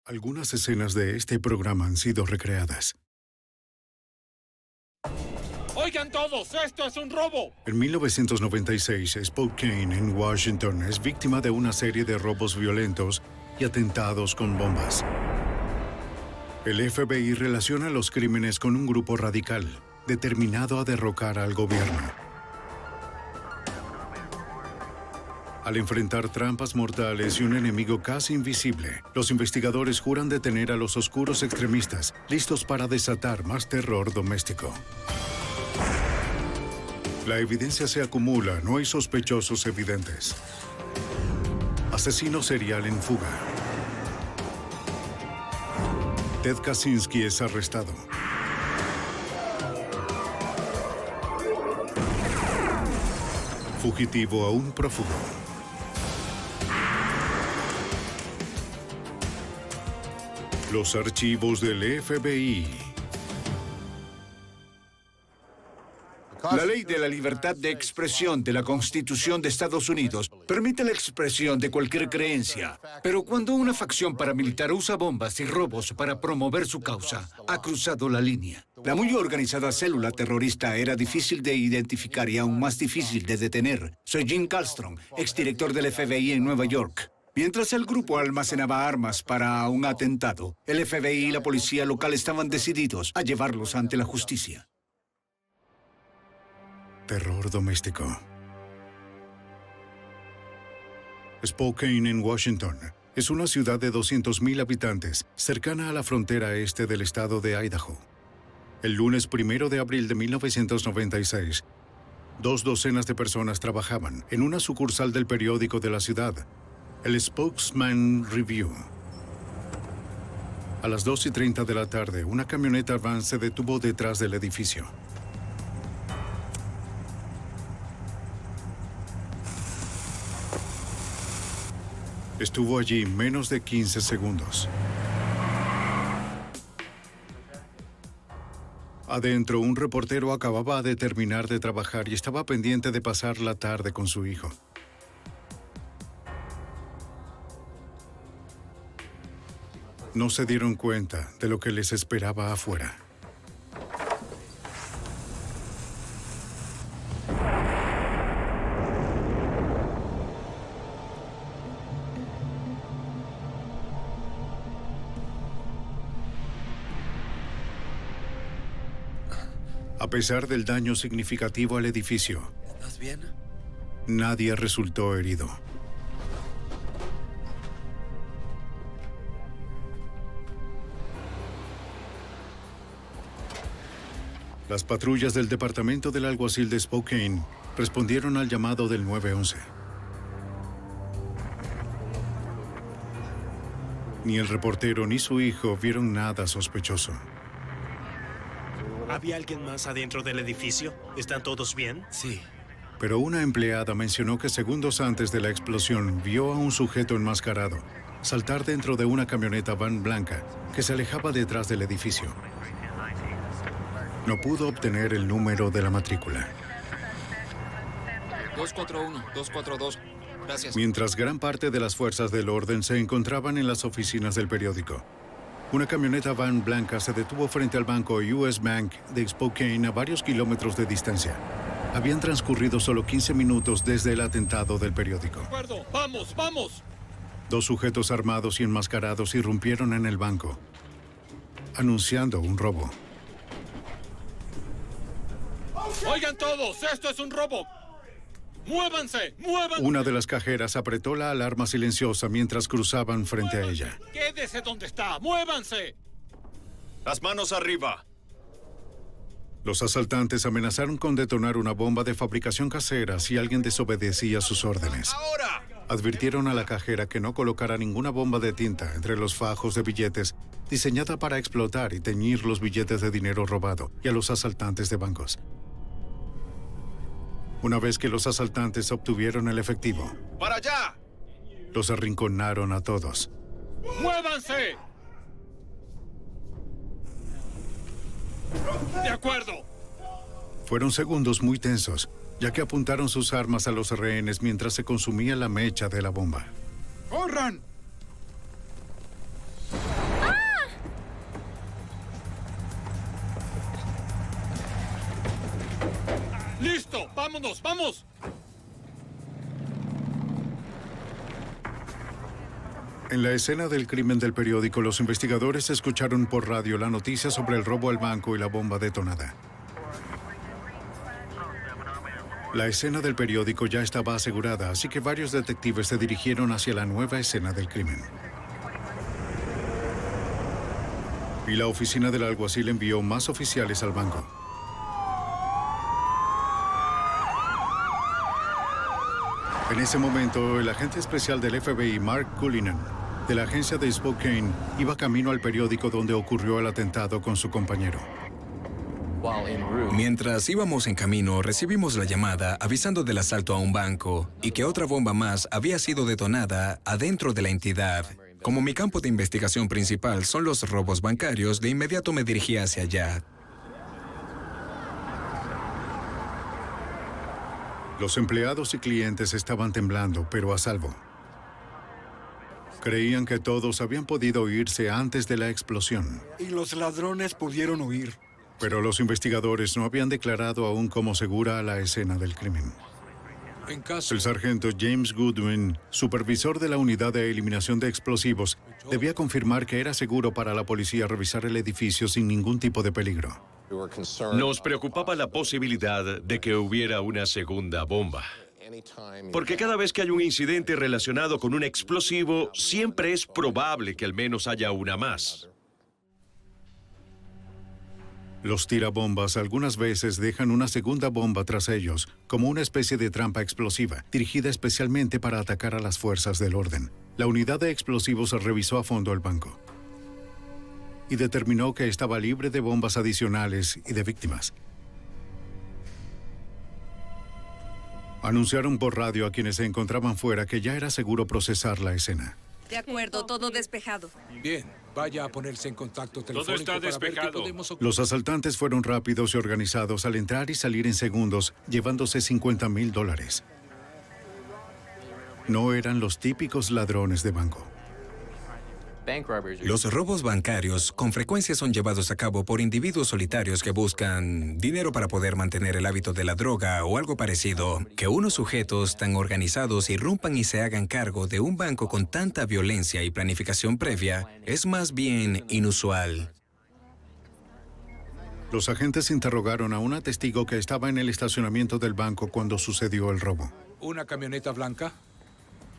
Algunas escenas de este programa han sido recreadas. ¡Oigan todos! ¡Esto es un robo! En 1996, Spokane, en Washington, es víctima de una serie de robos violentos y atentados con bombas. El FBI relaciona los crímenes con un grupo radical, determinado a derrocar al gobierno. Al enfrentar trampas mortales y un enemigo casi invisible, los investigadores juran detener a los oscuros extremistas, listos para desatar más terror doméstico. La evidencia se acumula, no hay sospechosos evidentes. Asesino serial en fuga. Ted Kaczynski es arrestado. Fugitivo aún prófugo. Los archivos del FBI. La ley de la libertad de expresión de la Constitución de Estados Unidos permite la expresión de cualquier creencia, pero cuando una facción paramilitar usa bombas y robos para promover su causa, ha cruzado la línea. La muy organizada célula terrorista era difícil de identificar y aún más difícil de detener. Soy Jim Kallstrom, exdirector del FBI en Nueva York. Mientras el grupo almacenaba armas para un atentado, el FBI y la policía local estaban decididos a llevarlos ante la justicia. Terror doméstico. Spokane, en Washington, es una ciudad de 200,000 habitantes, cercana a la frontera este del estado de Idaho. El lunes 1 de abril de 1996, 2 docenas de personas trabajaban en una sucursal del periódico de la ciudad, el Spokesman Review. A las 2:30 de la tarde, una camioneta van se detuvo detrás del edificio. Estuvo allí menos de 15 segundos. Adentro, un reportero acababa de terminar de trabajar y estaba pendiente de pasar la tarde con su hijo. No se dieron cuenta de lo que les esperaba afuera. A pesar del daño significativo al edificio, ¿Estás bien? nadie resultó herido. Las patrullas del Departamento del Alguacil de Spokane respondieron al llamado del 911. Ni el reportero ni su hijo vieron nada sospechoso. ¿Había alguien más adentro del edificio? ¿Están todos bien? Sí. Pero una empleada mencionó que segundos antes de la explosión vio a un sujeto enmascarado saltar dentro de una camioneta van blanca que se alejaba detrás del edificio. No pudo obtener el número de la matrícula. 241, 242. Gracias. Mientras gran parte de las fuerzas del orden se encontraban en las oficinas del periódico, una camioneta van blanca se detuvo frente al banco US Bank de Spokane a varios kilómetros de distancia. Habían transcurrido solo 15 minutos desde el atentado del periódico. ¡De acuerdo! ¡Vamos, vamos! 2 sujetos armados y enmascarados irrumpieron en el banco, anunciando un robo. ¡Oigan todos! ¡Esto es un robo! ¡Muévanse! ¡Muévanse! Una de las cajeras apretó la alarma silenciosa mientras cruzaban frente a ella. ¡Quédese donde está! ¡Muévanse! ¡Las manos arriba! Los asaltantes amenazaron con detonar una bomba de fabricación casera si alguien desobedecía sus órdenes. ¡Ahora! Advirtieron a la cajera que no colocara ninguna bomba de tinta entre los fajos de billetes diseñada para explotar y teñir los billetes de dinero robado y a los asaltantes de bancos. Una vez que los asaltantes obtuvieron el efectivo, ¡Para allá! los arrinconaron a todos. ¡Muévanse! ¡De acuerdo! Fueron segundos muy tensos, ya que apuntaron sus armas a los rehenes mientras se consumía la mecha de la bomba. ¡Corran! esto! ¡Vámonos, vamos! En la escena del crimen del periódico, los investigadores escucharon por radio la noticia sobre el robo al banco y la bomba detonada. La escena del periódico ya estaba asegurada, así que varios detectives se dirigieron hacia la nueva escena del crimen. Y la oficina del alguacil envió más oficiales al banco. En ese momento, el agente especial del FBI, Mark Cullinan, de la agencia de Spokane, iba camino al periódico donde ocurrió el atentado con su compañero. Mientras íbamos en camino, recibimos la llamada avisando del asalto a un banco y que otra bomba más había sido detonada adentro de la entidad. Como mi campo de investigación principal son los robos bancarios, de inmediato me dirigí hacia allá. Los empleados y clientes estaban temblando, pero a salvo. Creían que todos habían podido irse antes de la explosión. Y los ladrones pudieron huir. Pero los investigadores no habían declarado aún como segura la escena del crimen. El sargento James Goodwin, supervisor de la unidad de eliminación de explosivos, debía confirmar que era seguro para la policía revisar el edificio sin ningún tipo de peligro. Nos preocupaba la posibilidad de que hubiera una segunda bomba. Porque cada vez que hay un incidente relacionado con un explosivo, siempre es probable que al menos haya una más. Los tirabombas algunas veces dejan una segunda bomba tras ellos, como una especie de trampa explosiva, dirigida especialmente para atacar a las fuerzas del orden. La unidad de explosivos revisó a fondo el banco y determinó que estaba libre de bombas adicionales y de víctimas. Anunciaron por radio a quienes se encontraban fuera que ya era seguro procesar la escena. De acuerdo, todo despejado. Bien, vaya a ponerse en contacto telefónico está despejado. Los asaltantes fueron rápidos y organizados al entrar y salir en segundos, llevándose $50,000. No eran los típicos ladrones de banco. Los robos bancarios con frecuencia son llevados a cabo por individuos solitarios que buscan dinero para poder mantener el hábito de la droga o algo parecido. Que unos sujetos tan organizados irrumpan y se hagan cargo de un banco con tanta violencia y planificación previa es más bien inusual. Los agentes interrogaron a una testigo que estaba en el estacionamiento del banco cuando sucedió el robo. ¿Una camioneta blanca?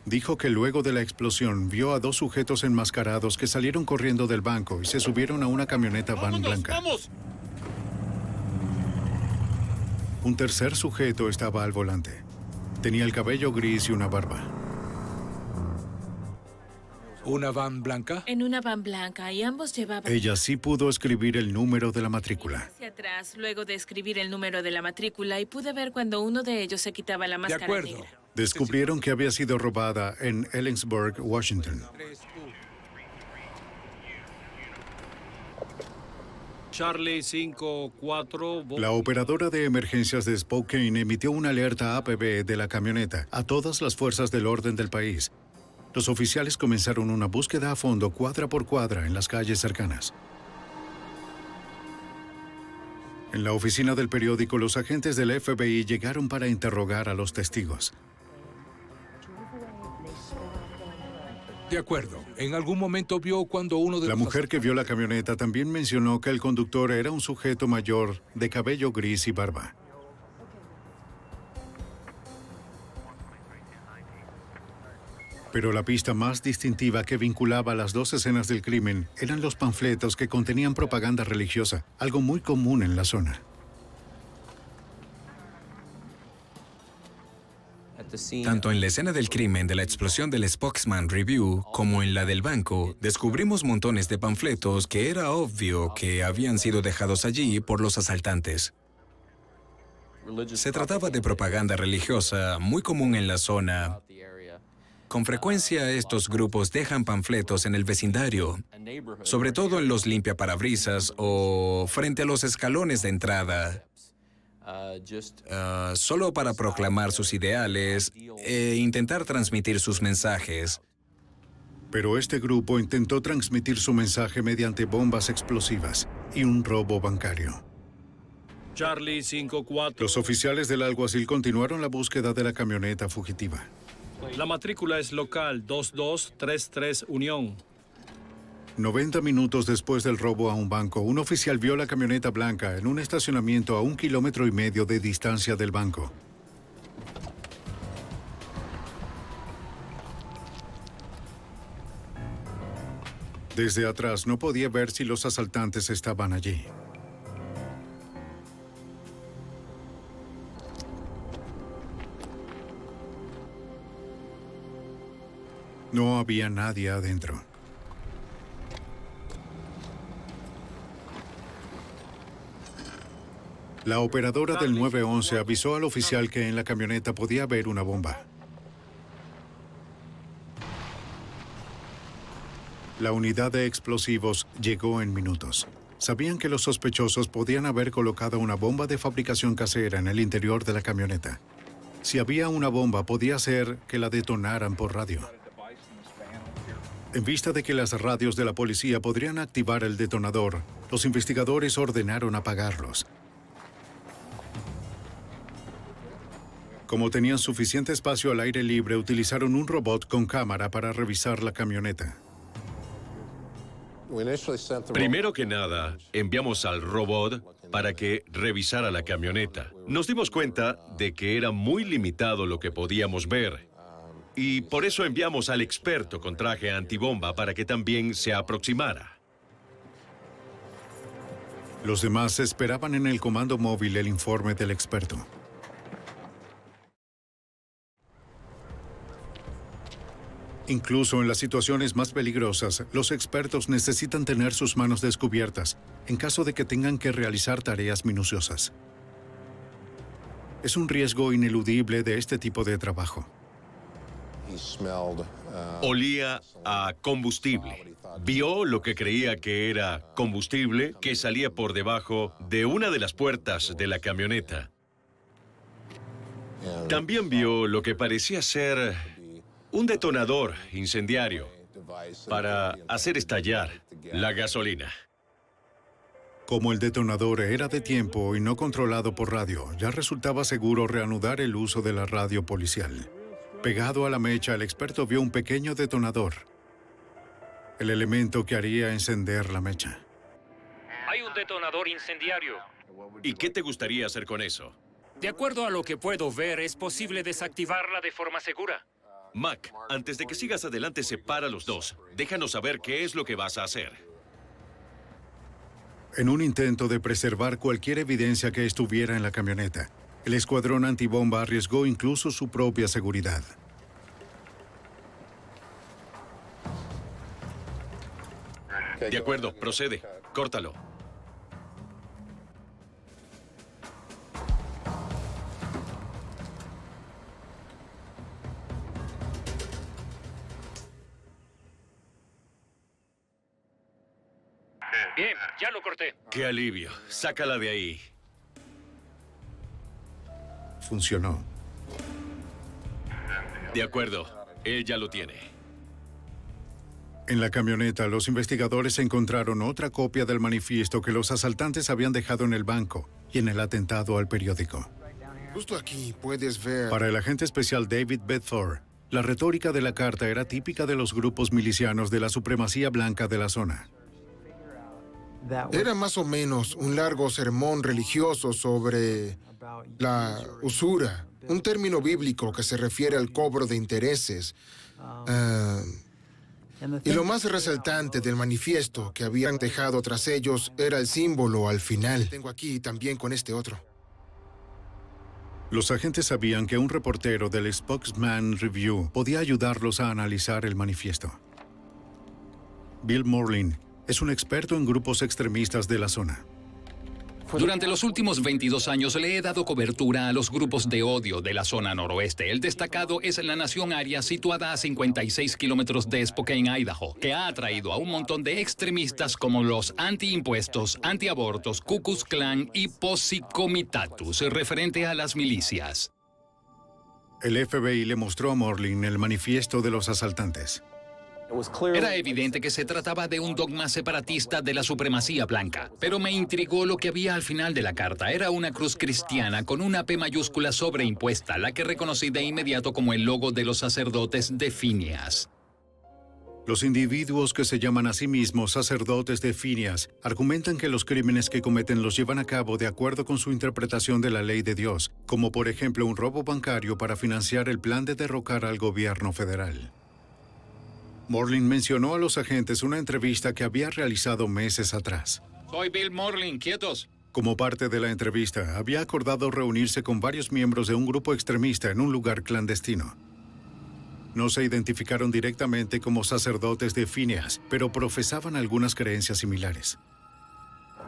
Dijo que luego de la explosión vio a dos sujetos enmascarados que salieron corriendo del banco y se subieron a una camioneta van blanca. ¡Vamos! Un tercer sujeto estaba al volante. Tenía el cabello gris y una barba. ¿Una van blanca? En una van blanca y ambos llevaban... Ella sí pudo escribir el número de la matrícula. Hacia atrás, luego de escribir el número de la matrícula y pude ver cuando uno de ellos se quitaba la máscara acuerdo. negra. Descubrieron que había sido robada en Ellensburg, Washington. Charlie 5-4... La operadora de emergencias de Spokane emitió una alerta APB de la camioneta a todas las fuerzas del orden del país. Los oficiales comenzaron una búsqueda a fondo, cuadra por cuadra, en las calles cercanas. En la oficina del periódico, los agentes del FBI llegaron para interrogar a los testigos. De acuerdo. ¿En algún momento vio cuando uno de La los mujer que vio la camioneta también mencionó que el conductor era un sujeto mayor, de cabello gris y barba. Pero la pista más distintiva que vinculaba las dos escenas del crimen eran los panfletos que contenían propaganda religiosa, algo muy común en la zona. Tanto en la escena del crimen de la explosión del Spokesman Review como en la del banco, descubrimos montones de panfletos que era obvio que habían sido dejados allí por los asaltantes. Se trataba de propaganda religiosa muy común en la zona. Con frecuencia estos grupos dejan panfletos en el vecindario, sobre todo en los limpiaparabrisas o frente a los escalones de entrada. Solo para proclamar sus ideales e intentar transmitir sus mensajes. Pero este grupo intentó transmitir su mensaje mediante bombas explosivas y un robo bancario. Charlie 5-4. Los oficiales del alguacil continuaron la búsqueda de la camioneta fugitiva. La matrícula es local 2233 Unión. 90 minutos después del robo a un banco, un oficial vio la camioneta blanca en un estacionamiento a 1,5 kilómetros de distancia del banco. Desde atrás no podía ver si los asaltantes estaban allí. No había nadie adentro. La operadora del 911 avisó al oficial que en la camioneta podía haber una bomba. La unidad de explosivos llegó en minutos. Sabían que los sospechosos podían haber colocado una bomba de fabricación casera en el interior de la camioneta. Si había una bomba, podía ser que la detonaran por radio. En vista de que las radios de la policía podrían activar el detonador, los investigadores ordenaron apagarlos. Como tenían suficiente espacio al aire libre, utilizaron un robot con cámara para revisar la camioneta. Primero que nada, enviamos al robot para que revisara la camioneta. Nos dimos cuenta de que era muy limitado lo que podíamos ver. Y por eso enviamos al experto con traje antibomba para que también se aproximara. Los demás esperaban en el comando móvil el informe del experto. Incluso en las situaciones más peligrosas, los expertos necesitan tener sus manos descubiertas en caso de que tengan que realizar tareas minuciosas. Es un riesgo ineludible de este tipo de trabajo. Olía a combustible. Vio lo que creía que era combustible que salía por debajo de una de las puertas de la camioneta. También vio lo que parecía ser un detonador incendiario para hacer estallar la gasolina. Como el detonador era de tiempo y no controlado por radio, ya resultaba seguro reanudar el uso de la radio policial. Pegado a la mecha, el experto vio un pequeño detonador, el elemento que haría encender la mecha. Hay un detonador incendiario. ¿Y qué te gustaría hacer con eso? De acuerdo a lo que puedo ver, es posible desactivarla de forma segura. Mac, antes de que sigas adelante, separa a los dos. Déjanos saber qué es lo que vas a hacer. En un intento de preservar cualquier evidencia que estuviera en la camioneta, el escuadrón antibomba arriesgó incluso su propia seguridad. De acuerdo, procede. Córtalo. Bien, ya lo corté. ¡Qué alivio! Sácala de ahí. Funcionó. De acuerdo, él ya lo tiene. En la camioneta, los investigadores encontraron otra copia del manifiesto que los asaltantes habían dejado en el banco y en el atentado al periódico. Justo aquí puedes ver... Para el agente especial David Bedford, la retórica de la carta era típica de los grupos milicianos de la supremacía blanca de la zona. Era más o menos un largo sermón religioso sobre la usura, un término bíblico que se refiere al cobro de intereses. Y lo más resaltante del manifiesto que habían dejado tras ellos era el símbolo al final. Tengo aquí también con este otro. Los agentes sabían que un reportero del Spokesman Review podía ayudarlos a analizar el manifiesto. Bill Morlin es un experto en grupos extremistas de la zona. Durante los últimos 22 años le he dado cobertura a los grupos de odio de la zona noroeste. El destacado es la Nación Aria, situada a 56 kilómetros de Spokane, Idaho, que ha atraído a un montón de extremistas como los antiimpuestos, antiabortos, Ku Klux Klan y Posse Comitatus, referente a las milicias. El FBI le mostró a Morlin el manifiesto de los asaltantes. Era evidente que se trataba de un dogma separatista de la supremacía blanca, pero me intrigó lo que había al final de la carta. Era una cruz cristiana con una P mayúscula sobreimpuesta, la que reconocí de inmediato como el logo de los sacerdotes de Phineas. Los individuos que se llaman a sí mismos sacerdotes de Phineas argumentan que los crímenes que cometen los llevan a cabo de acuerdo con su interpretación de la ley de Dios, como por ejemplo un robo bancario para financiar el plan de derrocar al gobierno federal. Morlin mencionó a los agentes una entrevista que había realizado meses atrás. Soy Bill Morlin, quietos. Como parte de la entrevista, había acordado reunirse con varios miembros de un grupo extremista en un lugar clandestino. No se identificaron directamente como sacerdotes de Phineas, pero profesaban algunas creencias similares.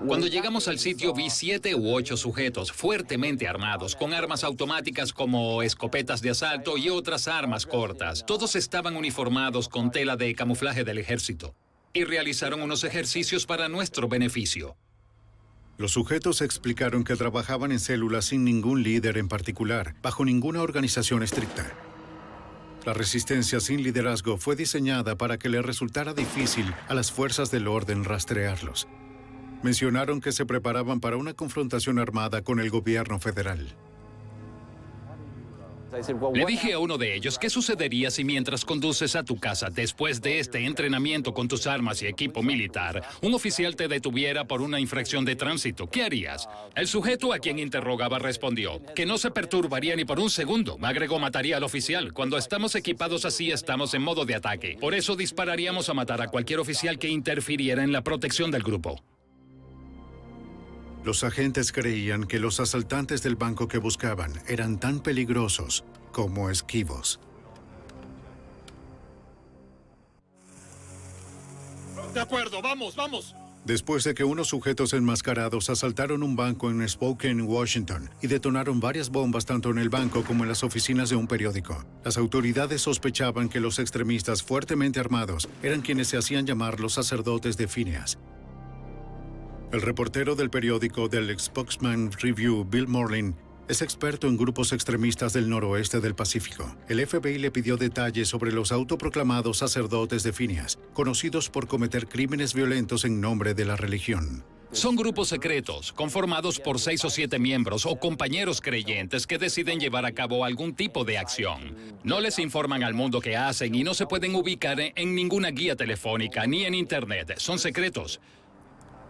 Cuando llegamos al sitio vi 7 u 8 sujetos fuertemente armados, con armas automáticas como escopetas de asalto y otras armas cortas. Todos estaban uniformados con tela de camuflaje del ejército y realizaron unos ejercicios para nuestro beneficio. Los sujetos explicaron que trabajaban en células sin ningún líder en particular, bajo ninguna organización estricta. La resistencia sin liderazgo fue diseñada para que le resultara difícil a las fuerzas del orden rastrearlos. Mencionaron que se preparaban para una confrontación armada con el gobierno federal. Le dije a uno de ellos, ¿qué sucedería si mientras conduces a tu casa, después de este entrenamiento con tus armas y equipo militar, un oficial te detuviera por una infracción de tránsito? ¿Qué harías? El sujeto a quien interrogaba respondió que no se perturbaría ni por un segundo. Agregó, mataría al oficial. Cuando estamos equipados así, estamos en modo de ataque. Por eso dispararíamos a matar a cualquier oficial que interfiriera en la protección del grupo. Los agentes creían que los asaltantes del banco que buscaban eran tan peligrosos como esquivos. De acuerdo, vamos, vamos. Después de que unos sujetos enmascarados asaltaron un banco en Spokane, Washington, y detonaron varias bombas tanto en el banco como en las oficinas de un periódico, las autoridades sospechaban que los extremistas fuertemente armados eran quienes se hacían llamar los sacerdotes de Phineas. El reportero del periódico del Spokesman Review, Bill Morlin, es experto en grupos extremistas del noroeste del Pacífico. El FBI le pidió detalles sobre los autoproclamados sacerdotes de Phineas, conocidos por cometer crímenes violentos en nombre de la religión. Son grupos secretos, conformados por 6 o 7 miembros o compañeros creyentes que deciden llevar a cabo algún tipo de acción. No les informan al mundo qué hacen y no se pueden ubicar en ninguna guía telefónica ni en Internet. Son secretos.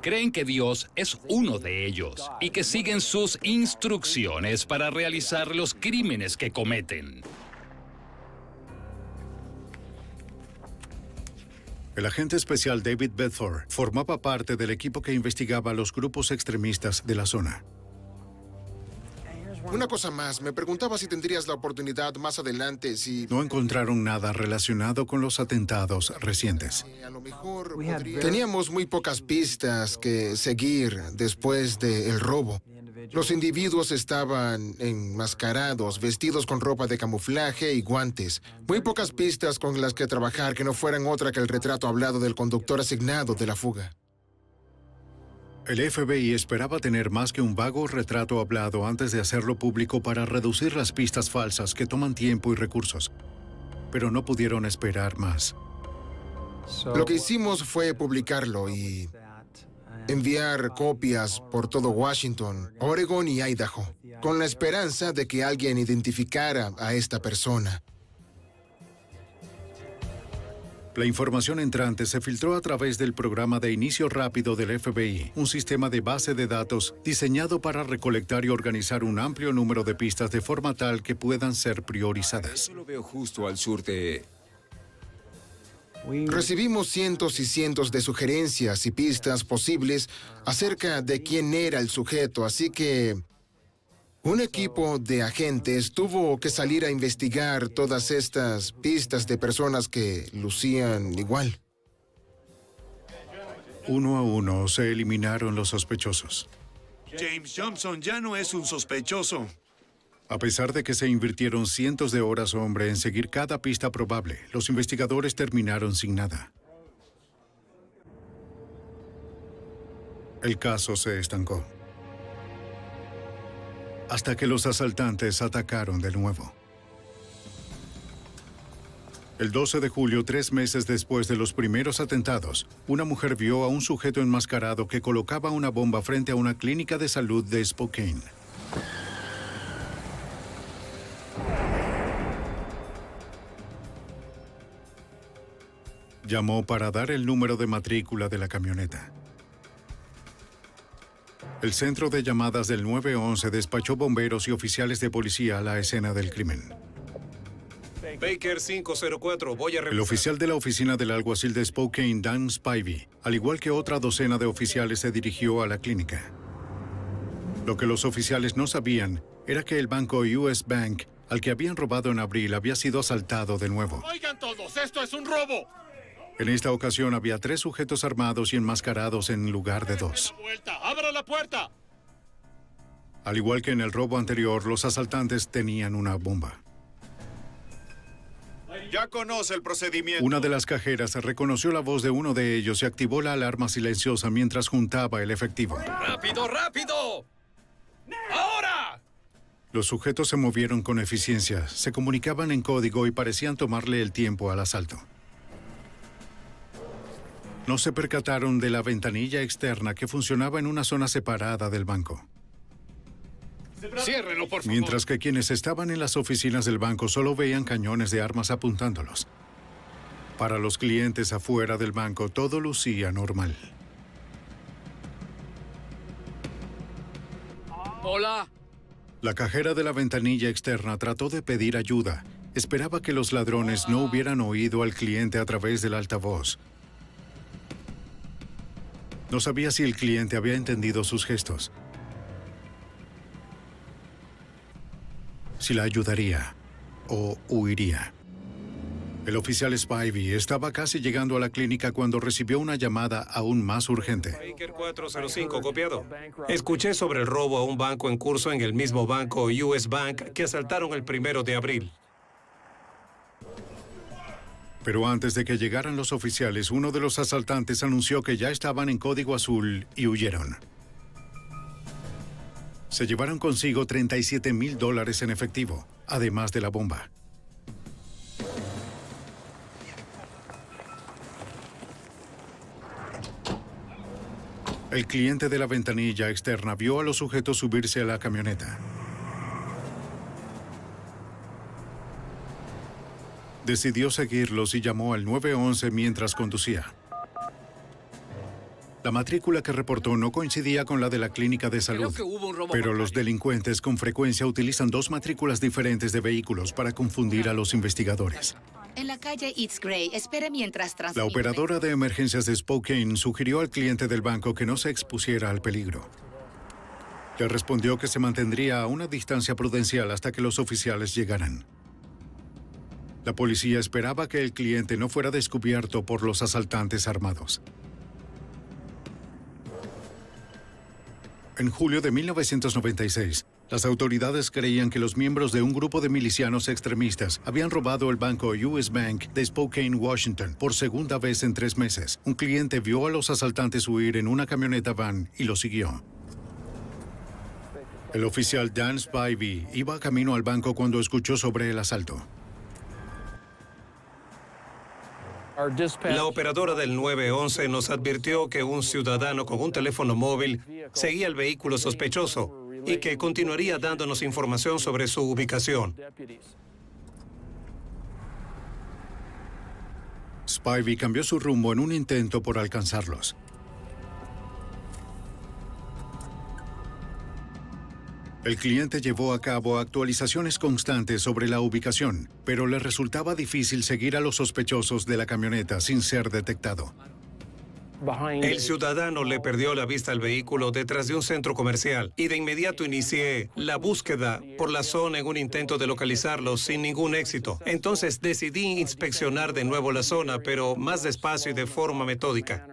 Creen que Dios es uno de ellos y que siguen sus instrucciones para realizar los crímenes que cometen. El agente especial David Bedford formaba parte del equipo que investigaba a los grupos extremistas de la zona. Una cosa más, me preguntaba si tendrías la oportunidad más adelante si... No encontraron nada relacionado con los atentados recientes. A lo mejor teníamos muy pocas pistas que seguir después del robo. Los individuos estaban enmascarados, vestidos con ropa de camuflaje y guantes. Muy pocas pistas con las que trabajar que no fueran otra que el retrato hablado del conductor asignado de la fuga. El FBI esperaba tener más que un vago retrato hablado antes de hacerlo público para reducir las pistas falsas que toman tiempo y recursos. Pero no pudieron esperar más. Lo que hicimos fue publicarlo y enviar copias por todo Washington, Oregon y Idaho, con la esperanza de que alguien identificara a esta persona. La información entrante se filtró a través del programa de inicio rápido del FBI, un sistema de base de datos diseñado para recolectar y organizar un amplio número de pistas de forma tal que puedan ser priorizadas. Eso lo veo justo al sur de... Recibimos cientos y cientos de sugerencias y pistas posibles acerca de quién era el sujeto, así que un equipo de agentes tuvo que salir a investigar todas estas pistas de personas que lucían igual. Uno a uno se eliminaron los sospechosos. James Johnson ya no es un sospechoso. A pesar de que se invirtieron cientos de horas hombre en seguir cada pista probable, los investigadores terminaron sin nada. El caso se estancó. Hasta que los asaltantes atacaron de nuevo. El 12 de julio, 3 meses después de los primeros atentados, una mujer vio a un sujeto enmascarado que colocaba una bomba frente a una clínica de salud de Spokane. Llamó para dar el número de matrícula de la camioneta. El centro de llamadas del 911 despachó bomberos y oficiales de policía a la escena del crimen. Baker 504, voy a revisar. El oficial de la oficina del alguacil de Spokane, Dan Spivey, al igual que otra docena de oficiales, se dirigió a la clínica. Lo que los oficiales no sabían era que el banco US Bank, al que habían robado en abril, había sido asaltado de nuevo. ¡Oigan todos! ¡Esto es un robo! En esta ocasión había 3 sujetos armados y enmascarados en lugar de 2. ¡Abra la puerta! Al igual que en el robo anterior, los asaltantes tenían una bomba. Ya conoce el procedimiento. Una de las cajeras reconoció la voz de uno de ellos y activó la alarma silenciosa mientras juntaba el efectivo. ¡Rápido, rápido! ¡Ahora! Los sujetos se movieron con eficiencia, se comunicaban en código y parecían tomarle el tiempo al asalto. No se percataron de la ventanilla externa que funcionaba en una zona separada del banco. ¡Ciérrelo, por favor! Mientras que quienes estaban en las oficinas del banco solo veían cañones de armas apuntándolos. Para los clientes afuera del banco, todo lucía normal. ¡Hola! La cajera de la ventanilla externa trató de pedir ayuda. Esperaba que los ladrones no hubieran oído al cliente a través del altavoz. No sabía si el cliente había entendido sus gestos. Si la ayudaría o huiría. El oficial Spivey estaba casi llegando a la clínica cuando recibió una llamada aún más urgente. Baker 405, copiado. Escuché sobre el robo a un banco en curso en el mismo banco US Bank que asaltaron el 1 de abril. Pero antes de que llegaran los oficiales, uno de los asaltantes anunció que ya estaban en código azul y huyeron. Se llevaron consigo $37,000 en efectivo, además de la bomba. El cliente de la ventanilla externa vio a los sujetos subirse a la camioneta. Decidió seguirlos y llamó al 911 mientras conducía. La matrícula que reportó no coincidía con la de la clínica de salud, pero los delincuentes con frecuencia utilizan 2 matrículas diferentes de vehículos para confundir a los investigadores. En la calle East Gray, espere mientras La transmite. operadora de emergencias de Spokane sugirió al cliente del banco que no se expusiera al peligro. Le respondió que se mantendría a una distancia prudencial hasta que los oficiales llegaran. La policía esperaba que el cliente no fuera descubierto por los asaltantes armados. En julio de 1996, las autoridades creían que los miembros de un grupo de milicianos extremistas habían robado el banco US Bank de Spokane, Washington, por segunda vez en 3 meses. Un cliente vio a los asaltantes huir en una camioneta van y lo siguió. El oficial Dan Spivey iba camino al banco cuando escuchó sobre el asalto. La operadora del 911 nos advirtió que un ciudadano con un teléfono móvil seguía el vehículo sospechoso y que continuaría dándonos información sobre su ubicación. Spivey cambió su rumbo en un intento por alcanzarlos. El cliente llevó a cabo actualizaciones constantes sobre la ubicación, pero le resultaba difícil seguir a los sospechosos de la camioneta sin ser detectado. El ciudadano le perdió la vista al vehículo detrás de un centro comercial y de inmediato inicié la búsqueda por la zona en un intento de localizarlo sin ningún éxito. Entonces decidí inspeccionar de nuevo la zona, pero más despacio y de forma metódica.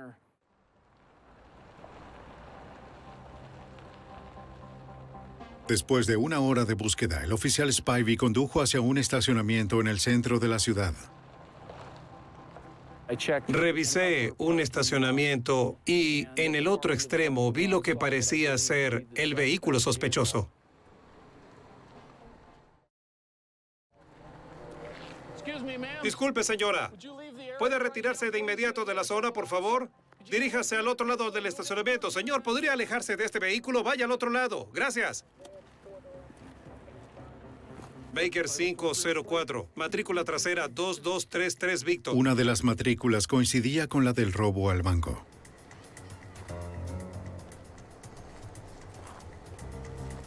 Después de 1 hora de búsqueda, el oficial Spivey condujo hacia un estacionamiento en el centro de la ciudad. Revisé un estacionamiento y en el otro extremo vi lo que parecía ser el vehículo sospechoso. Disculpe, señora. ¿Puede retirarse de inmediato de la zona, por favor? Diríjase al otro lado del estacionamiento. Señor, ¿podría alejarse de este vehículo? Vaya al otro lado. Gracias. Baker 504, matrícula trasera 2233, Víctor. Una de las matrículas coincidía con la del robo al banco.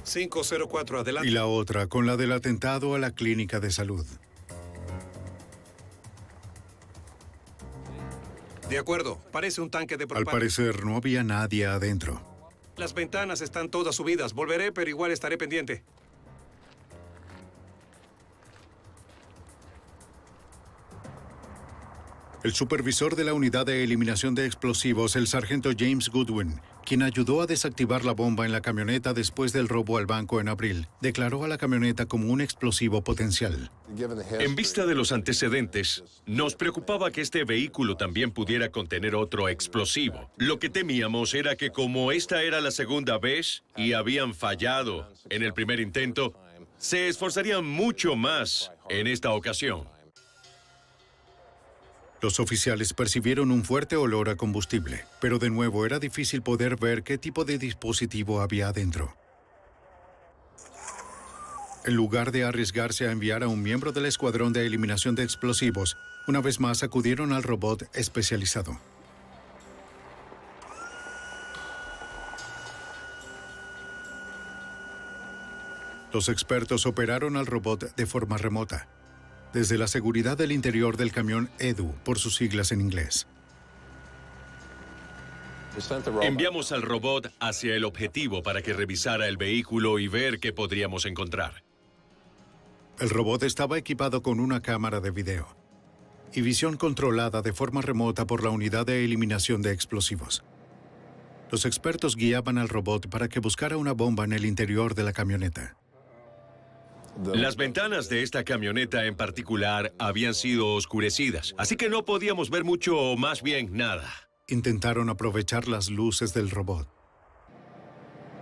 504, adelante. Y la otra con la del atentado a la clínica de salud. De acuerdo, parece un tanque de propano. Al parecer no había nadie adentro. Las ventanas están todas subidas. Volveré, pero igual estaré pendiente. El supervisor de la unidad de eliminación de explosivos, el sargento James Goodwin, quien ayudó a desactivar la bomba en la camioneta después del robo al banco en abril, declaró a la camioneta como un explosivo potencial. En vista de los antecedentes, nos preocupaba que este vehículo también pudiera contener otro explosivo. Lo que temíamos era que como esta era la segunda vez y habían fallado en el primer intento, se esforzarían mucho más en esta ocasión. Los oficiales percibieron un fuerte olor a combustible, pero de nuevo era difícil poder ver qué tipo de dispositivo había adentro. En lugar de arriesgarse a enviar a un miembro del escuadrón de eliminación de explosivos, una vez más acudieron al robot especializado. Los expertos operaron al robot de forma remota, desde la seguridad del interior del camión EDU, por sus siglas en inglés. Enviamos al robot hacia el objetivo para que revisara el vehículo y ver qué podríamos encontrar. El robot estaba equipado con una cámara de video y visión controlada de forma remota por la unidad de eliminación de explosivos. Los expertos guiaban al robot para que buscara una bomba en el interior de la camioneta. Las ventanas de esta camioneta en particular habían sido oscurecidas, así que no podíamos ver mucho o más bien nada. Intentaron aprovechar las luces del robot.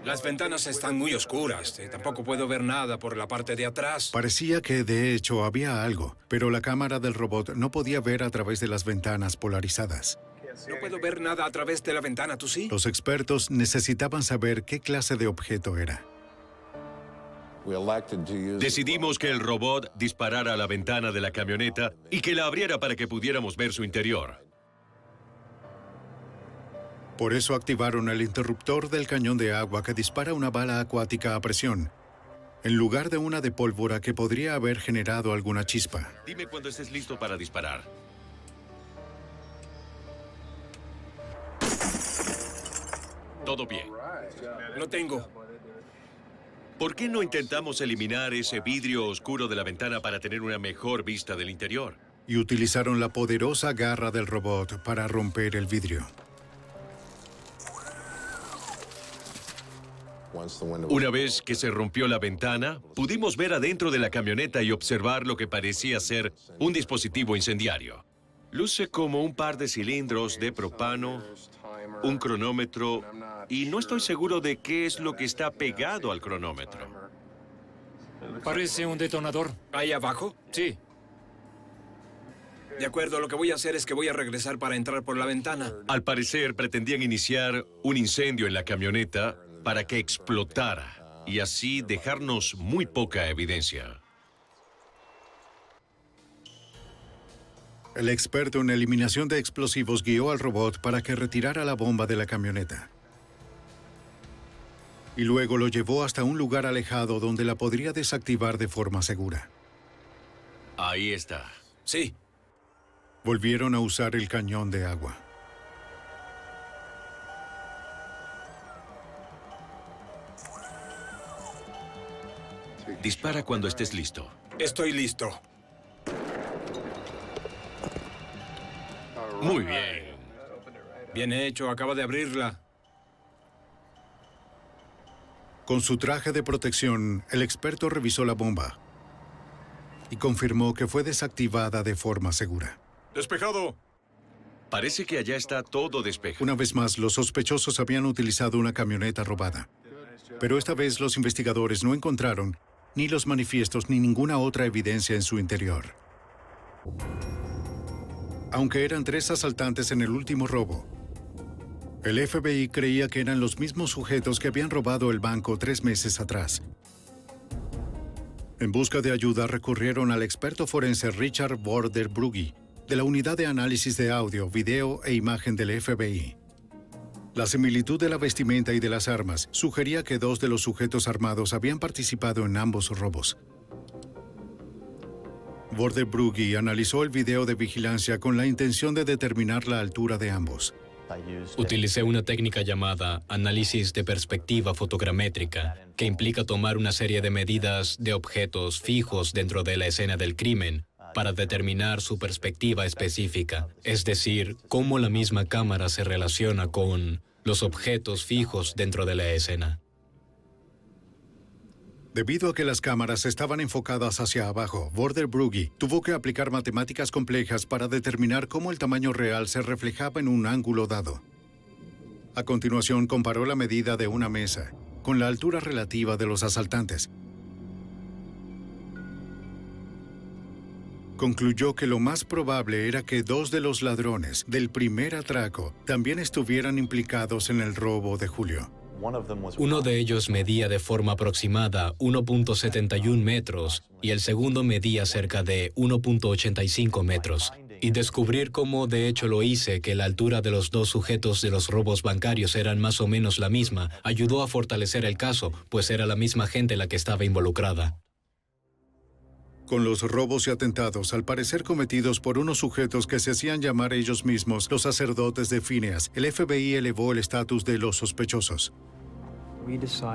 Las ventanas están muy oscuras. Tampoco puedo ver nada por la parte de atrás. Parecía que, de hecho, había algo, pero la cámara del robot no podía ver a través de las ventanas polarizadas. No puedo ver nada a través de la ventana, ¿tú sí? Los expertos necesitaban saber qué clase de objeto era. Decidimos que el robot disparara a la ventana de la camioneta y que la abriera para que pudiéramos ver su interior. Por eso activaron el interruptor del cañón de agua que dispara una bala acuática a presión, en lugar de una de pólvora que podría haber generado alguna chispa. Dime cuando estés listo para disparar. Todo bien. Lo tengo. ¿Por qué no intentamos eliminar ese vidrio oscuro de la ventana para tener una mejor vista del interior? Y utilizaron la poderosa garra del robot para romper el vidrio. Una vez que se rompió la ventana, pudimos ver adentro de la camioneta y observar lo que parecía ser un dispositivo incendiario. Luce como un par de cilindros de propano, un cronómetro, y no estoy seguro de qué es lo que está pegado al cronómetro. Parece un detonador. ¿Ahí abajo? Sí. De acuerdo, lo que voy a hacer es que voy a regresar para entrar por la ventana. Al parecer, pretendían iniciar un incendio en la camioneta para que explotara y así dejarnos muy poca evidencia. El experto en eliminación de explosivos guió al robot para que retirara la bomba de la camioneta. Y luego lo llevó hasta un lugar alejado donde la podría desactivar de forma segura. Ahí está. Sí. Volvieron a usar el cañón de agua. Dispara cuando estés listo. Estoy listo. Muy bien. Bien hecho, acaba de abrirla. Con su traje de protección, el experto revisó la bomba y confirmó que fue desactivada de forma segura. Despejado. Parece que allá está todo despejado. Una vez más, los sospechosos habían utilizado una camioneta robada. Pero esta vez los investigadores no encontraron ni los manifiestos ni ninguna otra evidencia en su interior. Aunque eran 3 asaltantes en el último robo, el FBI creía que eran los mismos sujetos que habían robado el banco 3 meses atrás. En busca de ayuda recurrieron al experto forense Richard Vorderbrugge, de la Unidad de Análisis de Audio, Video e Imagen del FBI. La similitud de la vestimenta y de las armas sugería que 2 de los sujetos armados habían participado en ambos robos. Vorderbrugge analizó el video de vigilancia con la intención de determinar la altura de ambos. Utilicé una técnica llamada análisis de perspectiva fotogramétrica, que implica tomar una serie de medidas de objetos fijos dentro de la escena del crimen para determinar su perspectiva específica, es decir, cómo la misma cámara se relaciona con los objetos fijos dentro de la escena. Debido a que las cámaras estaban enfocadas hacia abajo, Vorderbrugge tuvo que aplicar matemáticas complejas para determinar cómo el tamaño real se reflejaba en un ángulo dado. A continuación, comparó la medida de una mesa con la altura relativa de los asaltantes. Concluyó que lo más probable era que 2 de los ladrones del primer atraco también estuvieran implicados en el robo de julio. Uno de ellos medía de forma aproximada 1.71 metros y el segundo medía cerca de 1.85 metros. Y descubrir cómo de hecho lo hice, que la altura de los 2 sujetos de los robos bancarios eran más o menos la misma, ayudó a fortalecer el caso, pues era la misma gente la que estaba involucrada. Con los robos y atentados, al parecer cometidos por unos sujetos que se hacían llamar ellos mismos los sacerdotes de Phineas, el FBI elevó el estatus de los sospechosos.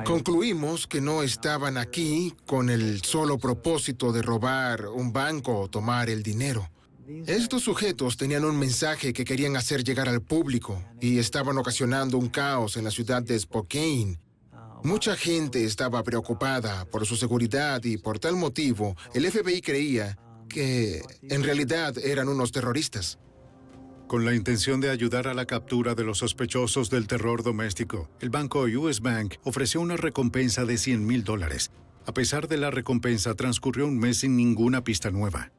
Concluimos que no estaban aquí con el solo propósito de robar un banco o tomar el dinero. Estos sujetos tenían un mensaje que querían hacer llegar al público y estaban ocasionando un caos en la ciudad de Spokane. Mucha gente estaba preocupada por su seguridad y por tal motivo el FBI creía que en realidad eran unos terroristas. Con la intención de ayudar a la captura de los sospechosos del terror doméstico, el banco US Bank ofreció una recompensa de $100,000. A pesar de la recompensa, transcurrió un mes sin ninguna pista nueva.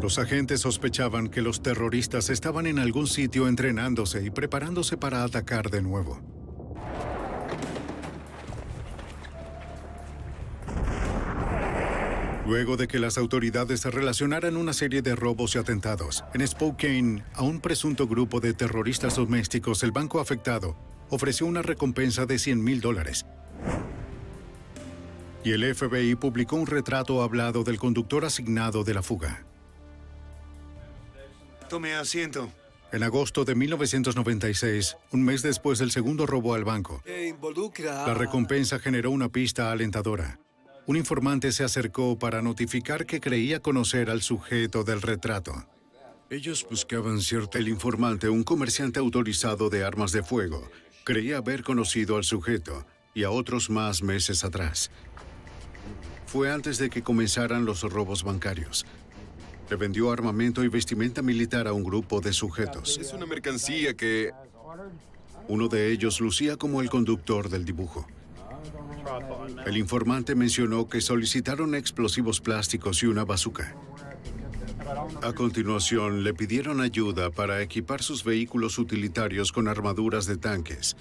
Los agentes sospechaban que los terroristas estaban en algún sitio entrenándose y preparándose para atacar de nuevo. Luego de que las autoridades relacionaran una serie de robos y atentados en Spokane a un presunto grupo de terroristas domésticos, el banco afectado ofreció una recompensa de $100,000. Y el FBI publicó un retrato hablado del conductor asignado de la fuga. Tome asiento. En agosto de 1996, un mes después del segundo robo al banco, la recompensa generó una pista alentadora. Un informante se acercó para notificar que creía conocer al sujeto del retrato. Ellos buscaban cierto... El informante, un comerciante autorizado de armas de fuego, creía haber conocido al sujeto y a otros más meses atrás. Fue antes de que comenzaran los robos bancarios. Le vendió armamento y vestimenta militar a un grupo de sujetos. Es una mercancía que... Uno de ellos lucía como el conductor del dibujo. El informante mencionó que solicitaron explosivos plásticos y una bazuca. A continuación, le pidieron ayuda para equipar sus vehículos utilitarios con armaduras de tanques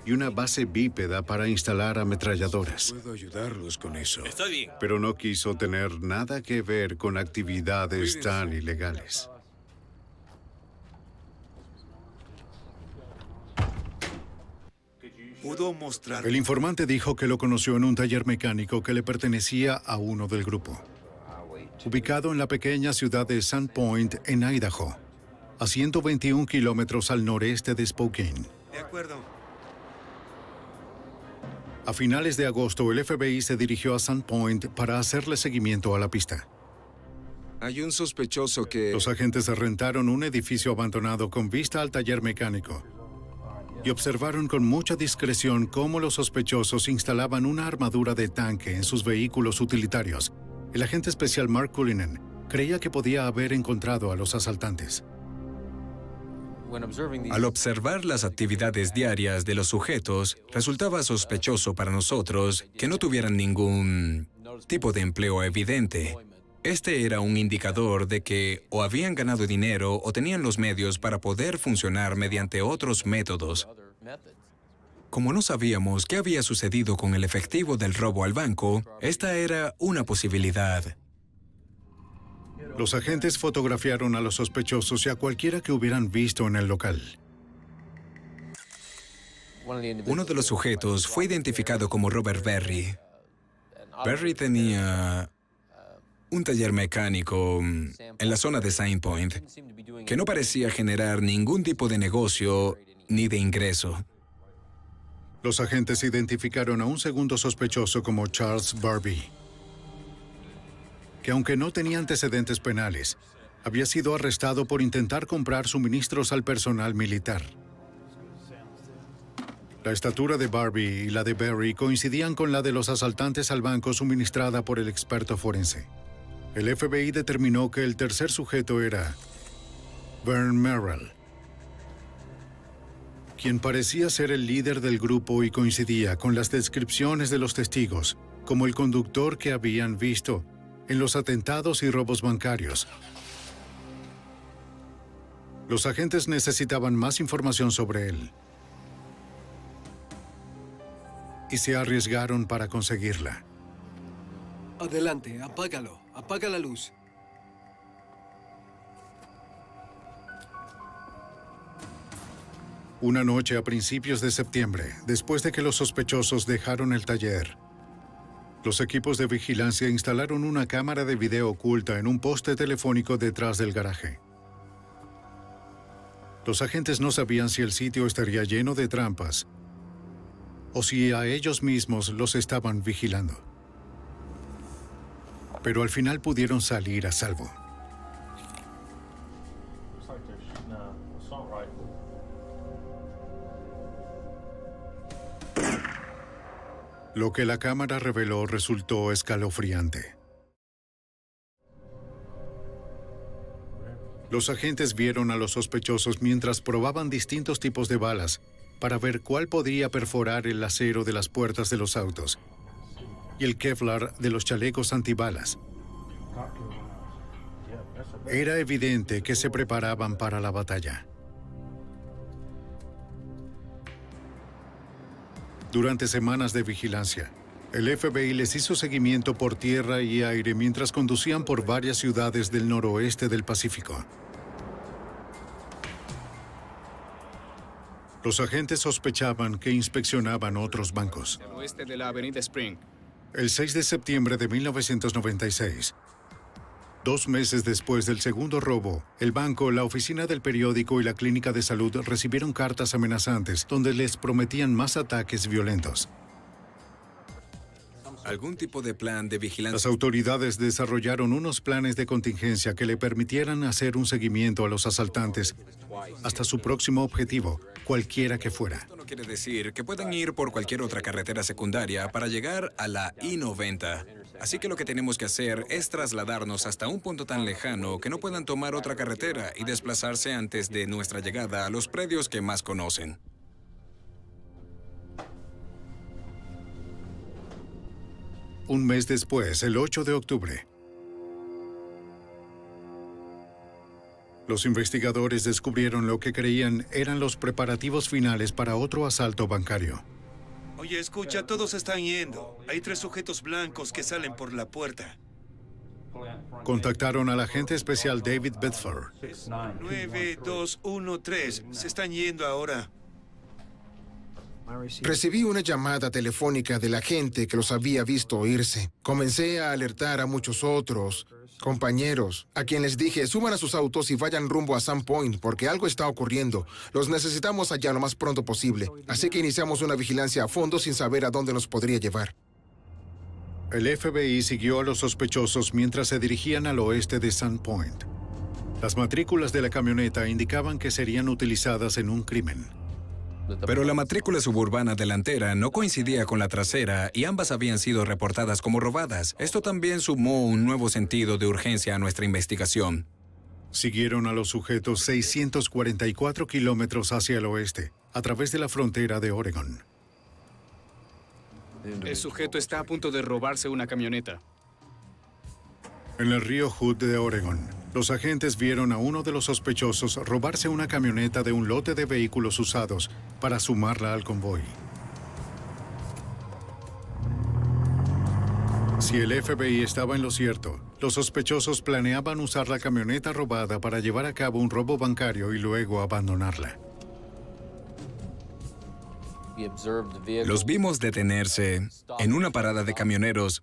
y una base bípeda para instalar ametralladoras. Puedo ayudarlos con eso. Está bien. Pero no quiso tener nada que ver con actividades tan ilegales. ¿Pudo mostrar? El informante dijo que lo conoció en un taller mecánico que le pertenecía a uno del grupo, ubicado en la pequeña ciudad de Sandpoint, en Idaho, a 121 kilómetros al noreste de Spokane. De acuerdo. A finales de agosto, el FBI se dirigió a Sandpoint para hacerle seguimiento a la pista. Hay un sospechoso que... Los agentes rentaron un edificio abandonado con vista al taller mecánico y observaron con mucha discreción cómo los sospechosos instalaban una armadura de tanque en sus vehículos utilitarios. El agente especial Mark Cullinan creía que podía haber encontrado a los asaltantes. Al observar las actividades diarias de los sujetos, resultaba sospechoso para nosotros que no tuvieran ningún tipo de empleo evidente. Este era un indicador de que o habían ganado dinero o tenían los medios para poder funcionar mediante otros métodos. Como no sabíamos qué había sucedido con el efectivo del robo al banco, esta era una posibilidad. Los agentes fotografiaron a los sospechosos y a cualquiera que hubieran visto en el local. Uno de los sujetos fue identificado como Robert Berry. Berry tenía un taller mecánico en la zona de Sandpoint que no parecía generar ningún tipo de negocio ni de ingreso. Los agentes identificaron a un segundo sospechoso como Charles Barbie, que aunque no tenía antecedentes penales, había sido arrestado por intentar comprar suministros al personal militar. La estatura de Barbie y la de Berry coincidían con la de los asaltantes al banco suministrada por el experto forense. El FBI determinó que el tercer sujeto era Vern Merrill, quien parecía ser el líder del grupo y coincidía con las descripciones de los testigos como el conductor que habían visto en los atentados y robos bancarios. Los agentes necesitaban más información sobre él y se arriesgaron para conseguirla. Adelante, apágalo. Apaga la luz. Una noche a principios de septiembre, después de que los sospechosos dejaron el taller, los equipos de vigilancia instalaron una cámara de video oculta en un poste telefónico detrás del garaje. Los agentes no sabían si el sitio estaría lleno de trampas o si a ellos mismos los estaban vigilando. Pero al final pudieron salir a salvo. Lo que la cámara reveló resultó escalofriante. Los agentes vieron a los sospechosos mientras probaban distintos tipos de balas para ver cuál podría perforar el acero de las puertas de los autos y el Kevlar de los chalecos antibalas. Era evidente que se preparaban para la batalla. Durante semanas de vigilancia, el FBI les hizo seguimiento por tierra y aire mientras conducían por varias ciudades del noroeste del Pacífico. Los agentes sospechaban que inspeccionaban otros bancos. Al oeste de la avenida Spring. El 6 de septiembre de 1996, 2 meses después del segundo robo, el banco, la oficina del periódico y la clínica de salud recibieron cartas amenazantes donde les prometían más ataques violentos. ¿Algún tipo de plan de vigilancia? Las autoridades desarrollaron unos planes de contingencia que le permitieran hacer un seguimiento a los asaltantes hasta su próximo objetivo, cualquiera que fuera. Esto no quiere decir que puedan ir por cualquier otra carretera secundaria para llegar a la I-90. Así que lo que tenemos que hacer es trasladarnos hasta un punto tan lejano que no puedan tomar otra carretera y desplazarse antes de nuestra llegada a los predios que más conocen. Un mes después, el 8 de octubre, los investigadores descubrieron lo que creían eran los preparativos finales para otro asalto bancario. Oye, escucha, todos están yendo. Hay 3 sujetos blancos que salen por la puerta. Contactaron al agente especial David Bedford. 9213. Se están yendo ahora. Recibí una llamada telefónica de la gente que los había visto irse. Comencé a alertar a muchos otros compañeros, a quien les dije, suban a sus autos y vayan rumbo a Sandpoint, porque algo está ocurriendo. Los necesitamos allá lo más pronto posible. Así que iniciamos una vigilancia a fondo sin saber a dónde nos podría llevar. El FBI siguió a los sospechosos mientras se dirigían al oeste de Sandpoint. Las matrículas de la camioneta indicaban que serían utilizadas en un crimen. Pero la matrícula suburbana delantera no coincidía con la trasera y ambas habían sido reportadas como robadas. Esto también sumó un nuevo sentido de urgencia a nuestra investigación. Siguieron a los sujetos 644 kilómetros hacia el oeste, a través de la frontera de Oregon. El sujeto está a punto de robarse una camioneta. En el río Hood de Oregón, los agentes vieron a uno de los sospechosos robarse una camioneta de un lote de vehículos usados para sumarla al convoy. Si el FBI estaba en lo cierto, los sospechosos planeaban usar la camioneta robada para llevar a cabo un robo bancario y luego abandonarla. Los vimos detenerse en una parada de camioneros,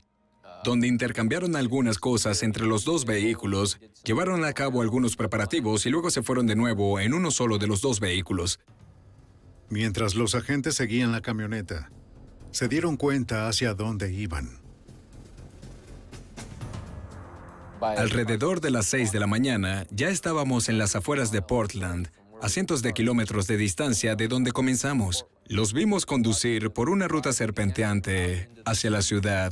donde intercambiaron algunas cosas entre los dos vehículos, llevaron a cabo algunos preparativos y luego se fueron de nuevo en uno solo de los dos vehículos. Mientras los agentes seguían la camioneta, se dieron cuenta hacia dónde iban. Alrededor de las 6 de la mañana, ya estábamos en las afueras de Portland, a cientos de kilómetros de distancia de donde comenzamos. Los vimos conducir por una ruta serpenteante hacia la ciudad.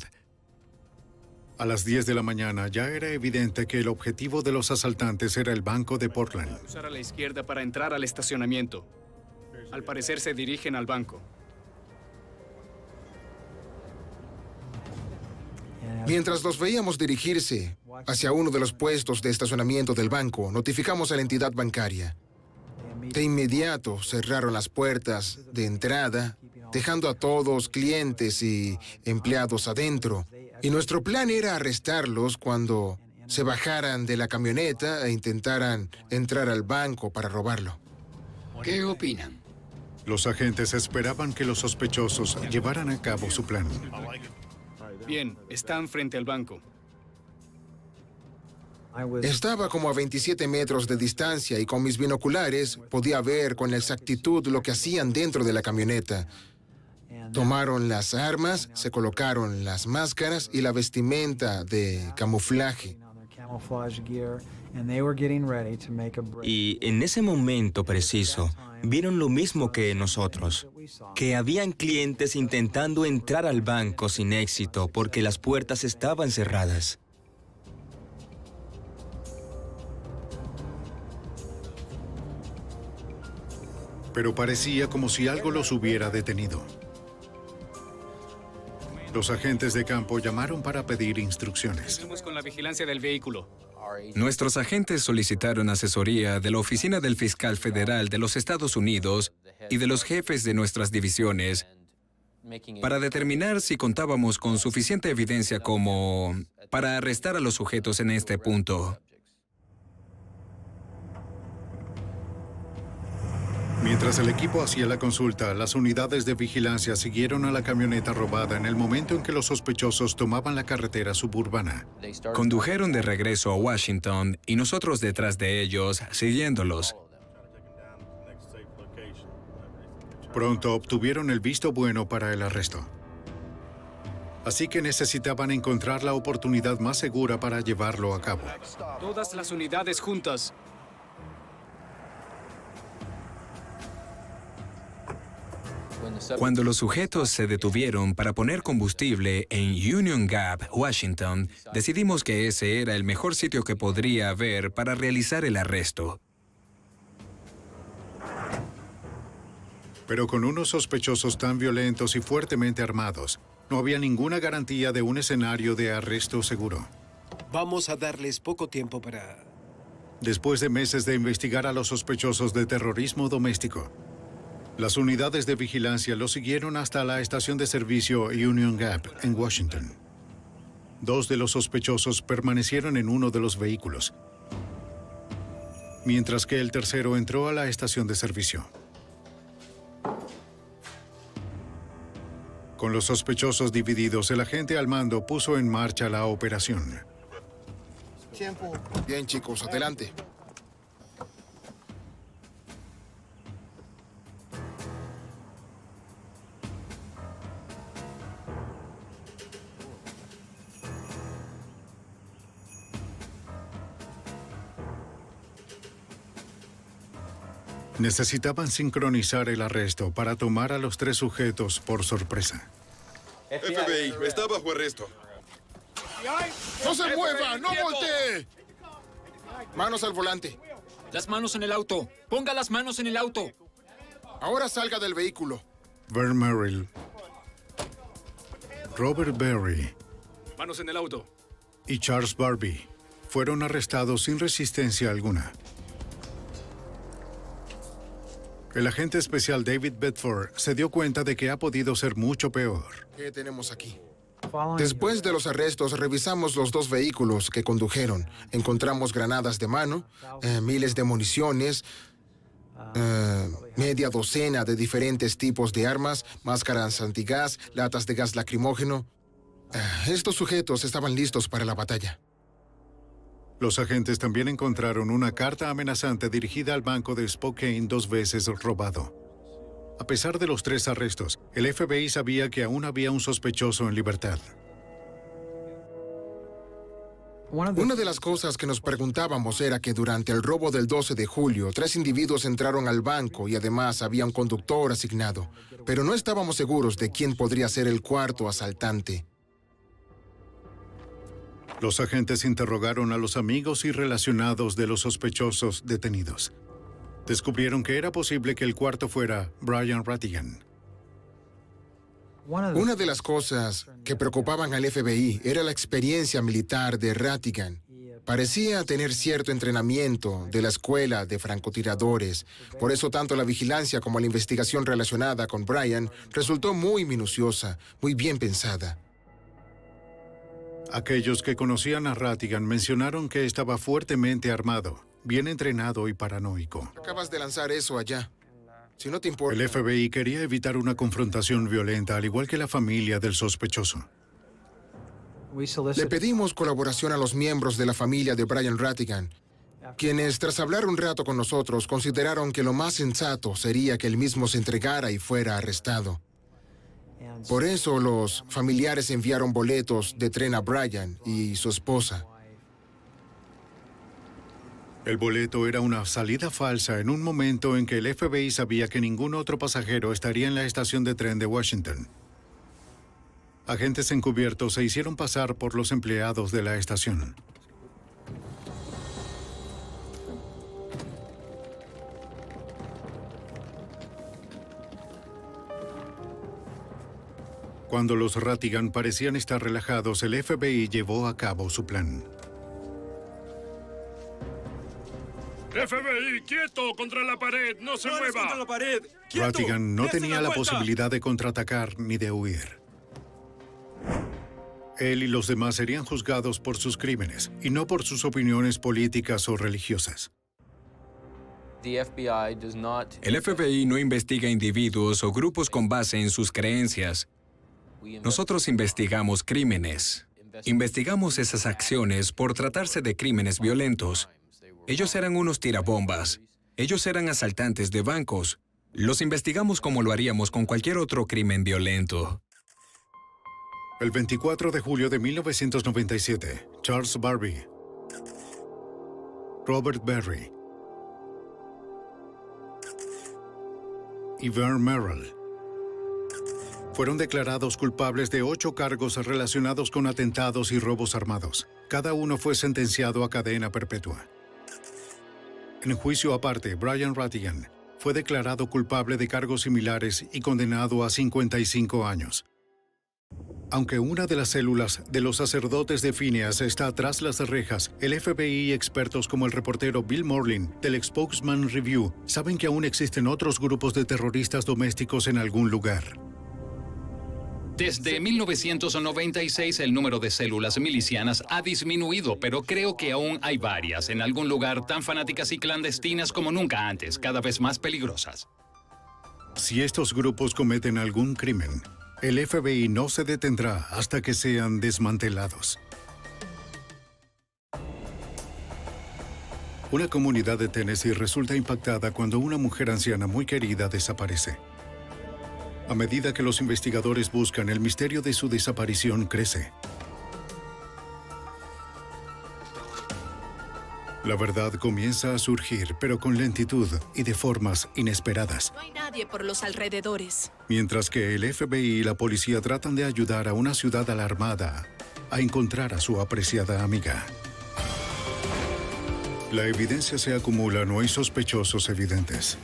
A las 10 de la mañana ya era evidente que el objetivo de los asaltantes era el Banco de Portland. Cruzar a la izquierda para entrar al estacionamiento. Al parecer se dirigen al banco. Mientras los veíamos dirigirse hacia uno de los puestos de estacionamiento del banco, notificamos a la entidad bancaria. De inmediato cerraron las puertas de entrada, dejando a todos clientes y empleados adentro. Y nuestro plan era arrestarlos cuando se bajaran de la camioneta e intentaran entrar al banco para robarlo. ¿Qué opinan? Los agentes esperaban que los sospechosos llevaran a cabo su plan. Bien, están frente al banco. Estaba como a 27 metros de distancia y con mis binoculares podía ver con exactitud lo que hacían dentro de la camioneta. Tomaron las armas, se colocaron las máscaras y la vestimenta de camuflaje. Y en ese momento preciso, vieron lo mismo que nosotros, que habían clientes intentando entrar al banco sin éxito porque las puertas estaban cerradas. Pero parecía como si algo los hubiera detenido. Los agentes de campo llamaron para pedir instrucciones. Seguimos con la vigilancia del vehículo. Nuestros agentes solicitaron asesoría de la Oficina del Fiscal Federal de los Estados Unidos y de los jefes de nuestras divisiones para determinar si contábamos con suficiente evidencia como para arrestar a los sujetos en este punto. Mientras el equipo hacía la consulta, las unidades de vigilancia siguieron a la camioneta robada en el momento en que los sospechosos tomaban la carretera suburbana. Condujeron de regreso a Washington y nosotros detrás de ellos, siguiéndolos. Pronto obtuvieron el visto bueno para el arresto. Así que necesitaban encontrar la oportunidad más segura para llevarlo a cabo. Todas las unidades juntas. Cuando los sujetos se detuvieron para poner combustible en Union Gap, Washington, decidimos que ese era el mejor sitio que podría haber para realizar el arresto. Pero con unos sospechosos tan violentos y fuertemente armados, no había ninguna garantía de un escenario de arresto seguro. Vamos a darles poco tiempo para... Después de meses de investigar a los sospechosos de terrorismo doméstico, las unidades de vigilancia los siguieron hasta la estación de servicio Union Gap en Washington. 2 de los sospechosos permanecieron en uno de los vehículos, mientras que el tercero entró a la estación de servicio. Con los sospechosos divididos, el agente al mando puso en marcha la operación. Bien, chicos, adelante. Necesitaban sincronizar el arresto para tomar a los 3 sujetos por sorpresa. FBI, está bajo arresto. ¡No se mueva! ¡No voltee! Manos al volante. Las manos en el auto. Ponga las manos en el auto. Ahora salga del vehículo. Vern Merrill, Robert Berry Manos en el auto. y Charles Barbie fueron arrestados sin resistencia alguna. El agente especial David Bedford se dio cuenta de que ha podido ser mucho peor. ¿Qué tenemos aquí? Después de los arrestos, revisamos los 2 vehículos que condujeron. Encontramos granadas de mano, miles de municiones, media docena de diferentes tipos de armas, máscaras antigás, latas de gas lacrimógeno. Estos sujetos estaban listos para la batalla. Los agentes también encontraron una carta amenazante dirigida al banco de Spokane 2 veces robado. A pesar de los 3 arrestos, el FBI sabía que aún había un sospechoso en libertad. Una de las cosas que nos preguntábamos era que durante el robo del 12 de julio, 3 individuos entraron al banco y además había un conductor asignado, pero no estábamos seguros de quién podría ser el 4º asaltante. Los agentes interrogaron a los amigos y relacionados de los sospechosos detenidos. Descubrieron que era posible que el 4º fuera Brian Rattigan. Una de las cosas que preocupaban al FBI era la experiencia militar de Rattigan. Parecía tener cierto entrenamiento de la escuela de francotiradores. Por eso tanto la vigilancia como la investigación relacionada con Brian resultó muy minuciosa, muy bien pensada. Aquellos que conocían a Rattigan mencionaron que estaba fuertemente armado, bien entrenado y paranoico. Acabas de lanzar eso allá. Si no te importa. El FBI quería evitar una confrontación violenta, al igual que la familia del sospechoso. Le pedimos colaboración a los miembros de la familia de Brian Rattigan, quienes, tras hablar un rato con nosotros, consideraron que lo más sensato sería que él mismo se entregara y fuera arrestado. Por eso los familiares enviaron boletos de tren a Brian y su esposa. El boleto era una salida falsa en un momento en que el FBI sabía que ningún otro pasajero estaría en la estación de tren de Washington. Agentes encubiertos se hicieron pasar por los empleados de la estación. Cuando los Rattigan parecían estar relajados, el FBI llevó a cabo su plan. FBI, quieto, contra la pared, no se mueva. Contra la pared. Rattigan no tenía la posibilidad de contraatacar ni de huir. Él y los demás serían juzgados por sus crímenes y no por sus opiniones políticas o religiosas. El FBI no investiga individuos o grupos con base en sus creencias. Nosotros investigamos crímenes. Investigamos esas acciones por tratarse de crímenes violentos. Ellos eran unos tirabombas. Ellos eran asaltantes de bancos. Los investigamos como lo haríamos con cualquier otro crimen violento. El 24 de julio de 1997, Charles Barbie, Robert Berry y Vern Merrill fueron declarados culpables de 8 cargos relacionados con atentados y robos armados. Cada uno fue sentenciado a cadena perpetua. En juicio aparte, Brian Rattigan fue declarado culpable de cargos similares y condenado a 55 años. Aunque una de las células de los sacerdotes de Phineas está tras las rejas, el FBI y expertos como el reportero Bill Morlin del Spokesman Review saben que aún existen otros grupos de terroristas domésticos en algún lugar. Desde 1996 el número de células milicianas ha disminuido, pero creo que aún hay varias en algún lugar tan fanáticas y clandestinas como nunca antes, cada vez más peligrosas. Si estos grupos cometen algún crimen, el FBI no se detendrá hasta que sean desmantelados. Una comunidad de Tennessee resulta impactada cuando una mujer anciana muy querida desaparece. A medida que los investigadores buscan, el misterio de su desaparición crece. La verdad comienza a surgir, pero con lentitud y de formas inesperadas. No hay nadie por los alrededores. Mientras que el FBI y la policía tratan de ayudar a una ciudad alarmada a encontrar a su apreciada amiga. La evidencia se acumula, no hay sospechosos evidentes.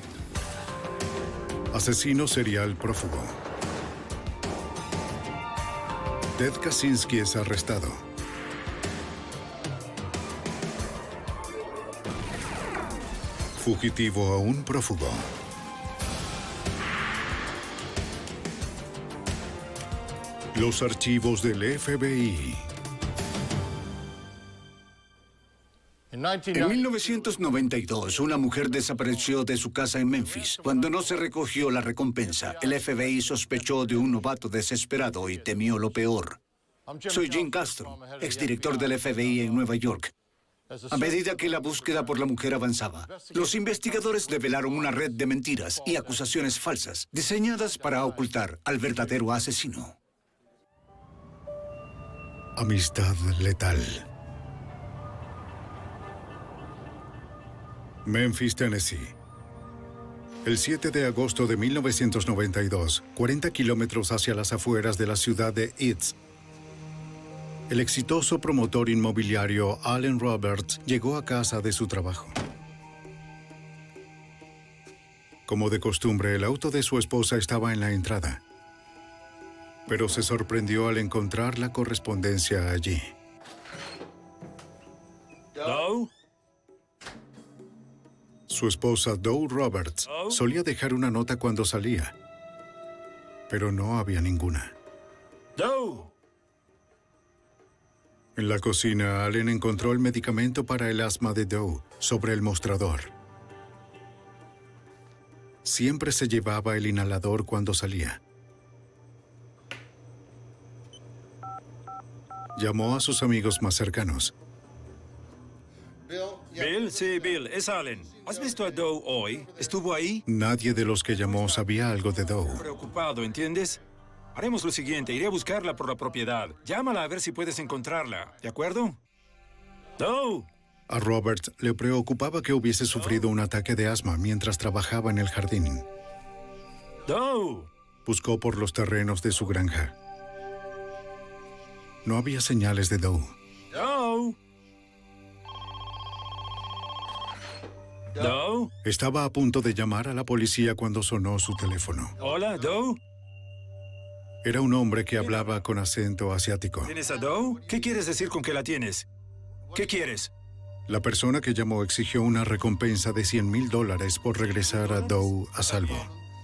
Asesino serial prófugo. Ted Kaczynski es arrestado. fugitivo a un prófugo. Los archivos del FBI. En 1992, una mujer desapareció de su casa en Memphis. Cuando no se recogió la recompensa, el FBI sospechó de un novato desesperado y temió lo peor. Soy Jim Castro, exdirector del FBI en Nueva York. A medida que la búsqueda por la mujer avanzaba, los investigadores develaron una red de mentiras y acusaciones falsas, diseñadas para ocultar al verdadero asesino. Amistad letal. Memphis, Tennessee. El 7 de agosto de 1992, 40 kilómetros hacia las afueras de la ciudad de Eads, el exitoso promotor inmobiliario Allen Roberts llegó a casa de su trabajo. Como de costumbre, el auto de su esposa estaba en la entrada, pero se sorprendió al encontrar la correspondencia allí. ¿Doe? Su esposa, Doe Roberts, solía dejar una nota cuando salía, pero no había ninguna. ¡Doe! En la cocina, Allen encontró el medicamento para el asma de Doe sobre el mostrador. Siempre se llevaba el inhalador cuando salía. Llamó a sus amigos más cercanos. Bill, sí, Bill, es Allen. ¿Has visto a Doe hoy? ¿Estuvo ahí? Nadie de los que llamó sabía algo de Doe. Preocupado, ¿entiendes? Haremos lo siguiente, iré a buscarla por la propiedad. Llámala a ver si puedes encontrarla, ¿de acuerdo? ¡Doe! A Robert le preocupaba que hubiese sufrido un ataque de asma mientras trabajaba en el jardín. ¡Doe! Buscó por los terrenos de su granja. No había señales de Doe. ¡Doe! ¿Doe? Estaba a punto de llamar a la policía cuando sonó su teléfono. Hola, Doe. Era un hombre que hablaba con acento asiático. ¿Tienes a Doe? ¿Qué quieres decir con que la tienes? ¿Qué quieres? La persona que llamó exigió una recompensa de $100,000 por regresar a Doe a salvo.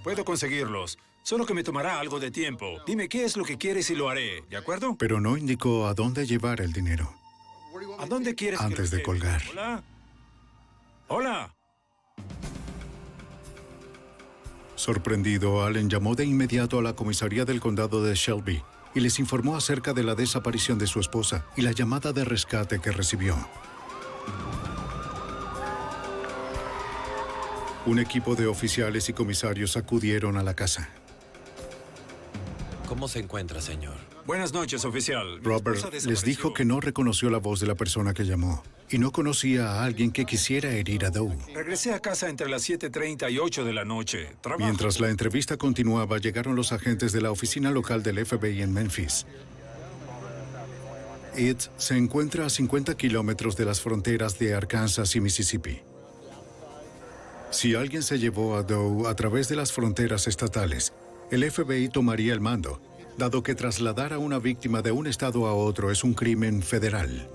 Puedo conseguirlos, solo que me tomará algo de tiempo. Dime qué es lo que quieres y lo haré, ¿de acuerdo? Pero no indicó a dónde llevar el dinero. ¿A dónde quieres que antes lo de lleve? colgar. Hola. Hola. Sorprendido, Allen llamó de inmediato a la comisaría del condado de Shelby y les informó acerca de la desaparición de su esposa y la llamada de rescate que recibió. Un equipo de oficiales y comisarios acudieron a la casa. ¿Cómo se encuentra, señor? Buenas noches, oficial. Robert les dijo que no reconoció la voz de la persona que llamó y no conocía a alguien que quisiera herir a Doe. Regresé a casa entre las 7:30 y 8 de la noche. Trabajo. Mientras la entrevista continuaba, llegaron los agentes de la oficina local del FBI en Memphis. Eads se encuentra a 50 kilómetros de las fronteras de Arkansas y Mississippi. Si alguien se llevó a Doe a través de las fronteras estatales, el FBI tomaría el mando, dado que trasladar a una víctima de un estado a otro es un crimen federal.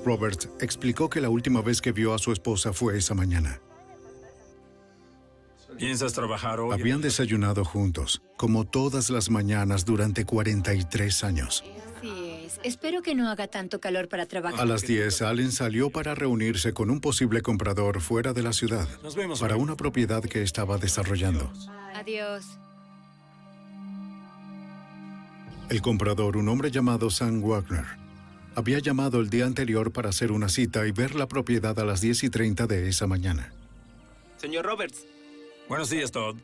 Robert explicó que la última vez que vio a su esposa fue esa mañana. ¿Piensas trabajar hoy? Habían desayunado juntos, como todas las mañanas durante 43 años. Así es. Espero que no haga tanto calor para trabajar. A las 10, Allen salió para reunirse con un posible comprador fuera de la ciudad, Nos vemos para luego. una propiedad que estaba desarrollando. Adiós. El comprador, un hombre llamado Sam Wagner, había llamado el día anterior para hacer una cita y ver la propiedad a las 10:30 de esa mañana. Señor Roberts. Buenos días, Todd.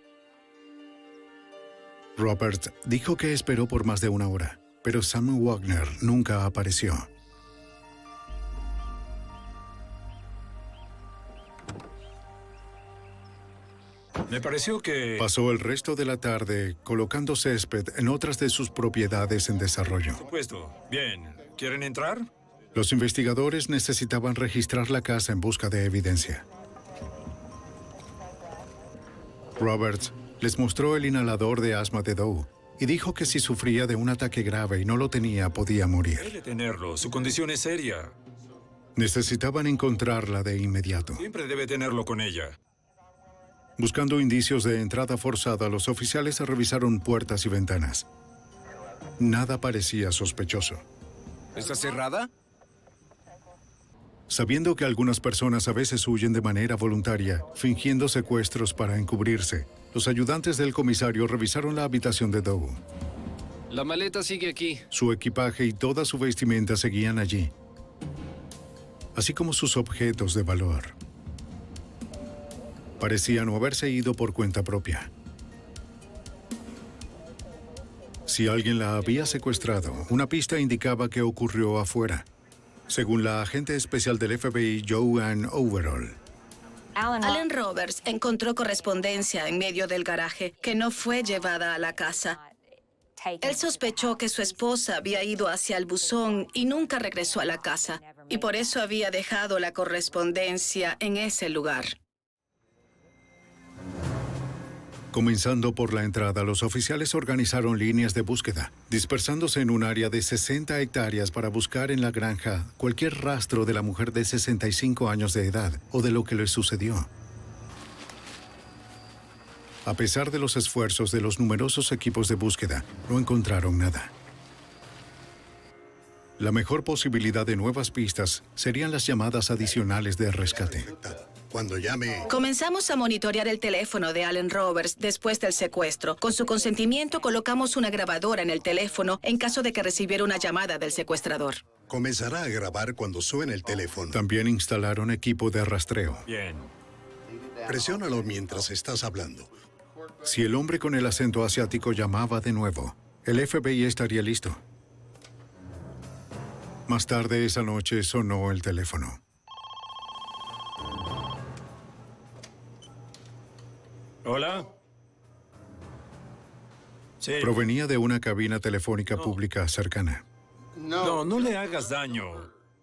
Robert dijo que esperó por más de una hora, pero Sam Wagner nunca apareció. Me pareció que... Pasó el resto de la tarde colocando césped en otras de sus propiedades en desarrollo. Por supuesto. Bien. ¿Quieren entrar? Los investigadores necesitaban registrar la casa en busca de evidencia. Roberts les mostró el inhalador de asma de Doe y dijo que si sufría de un ataque grave y no lo tenía, podía morir. Debe tenerlo. Su condición es seria. Necesitaban encontrarla de inmediato. Siempre debe tenerlo con ella. Buscando indicios de entrada forzada, los oficiales revisaron puertas y ventanas. Nada parecía sospechoso. ¿Está cerrada? Sabiendo que algunas personas a veces huyen de manera voluntaria, fingiendo secuestros para encubrirse, los ayudantes del comisario revisaron la habitación de Doe. La maleta sigue aquí. Su equipaje y toda su vestimenta seguían allí, así como sus objetos de valor. Parecía no haberse ido por cuenta propia. Si alguien la había secuestrado, una pista indicaba que ocurrió afuera, según la agente especial del FBI, Joanne Overall. Allen Roberts encontró correspondencia en medio del garaje que no fue llevada a la casa. Él sospechó que su esposa había ido hacia el buzón y nunca regresó a la casa, y por eso había dejado la correspondencia en ese lugar. Comenzando por la entrada, los oficiales organizaron líneas de búsqueda, dispersándose en un área de 60 hectáreas para buscar en la granja cualquier rastro de la mujer de 65 años de edad o de lo que le sucedió. A pesar de los esfuerzos de los numerosos equipos de búsqueda, no encontraron nada. La mejor posibilidad de nuevas pistas serían las llamadas adicionales de rescate. Cuando llame... Comenzamos a monitorear el teléfono de Allen Roberts después del secuestro. Con su consentimiento, colocamos una grabadora en el teléfono en caso de que recibiera una llamada del secuestrador. Comenzará a grabar cuando suene el teléfono. También instalaron equipo de rastreo. Bien. Presiónalo mientras estás hablando. Si el hombre con el acento asiático llamaba de nuevo, el FBI estaría listo. Más tarde esa noche sonó el teléfono. ¿Hola? Sí. Provenía de una cabina telefónica pública cercana. No le hagas daño.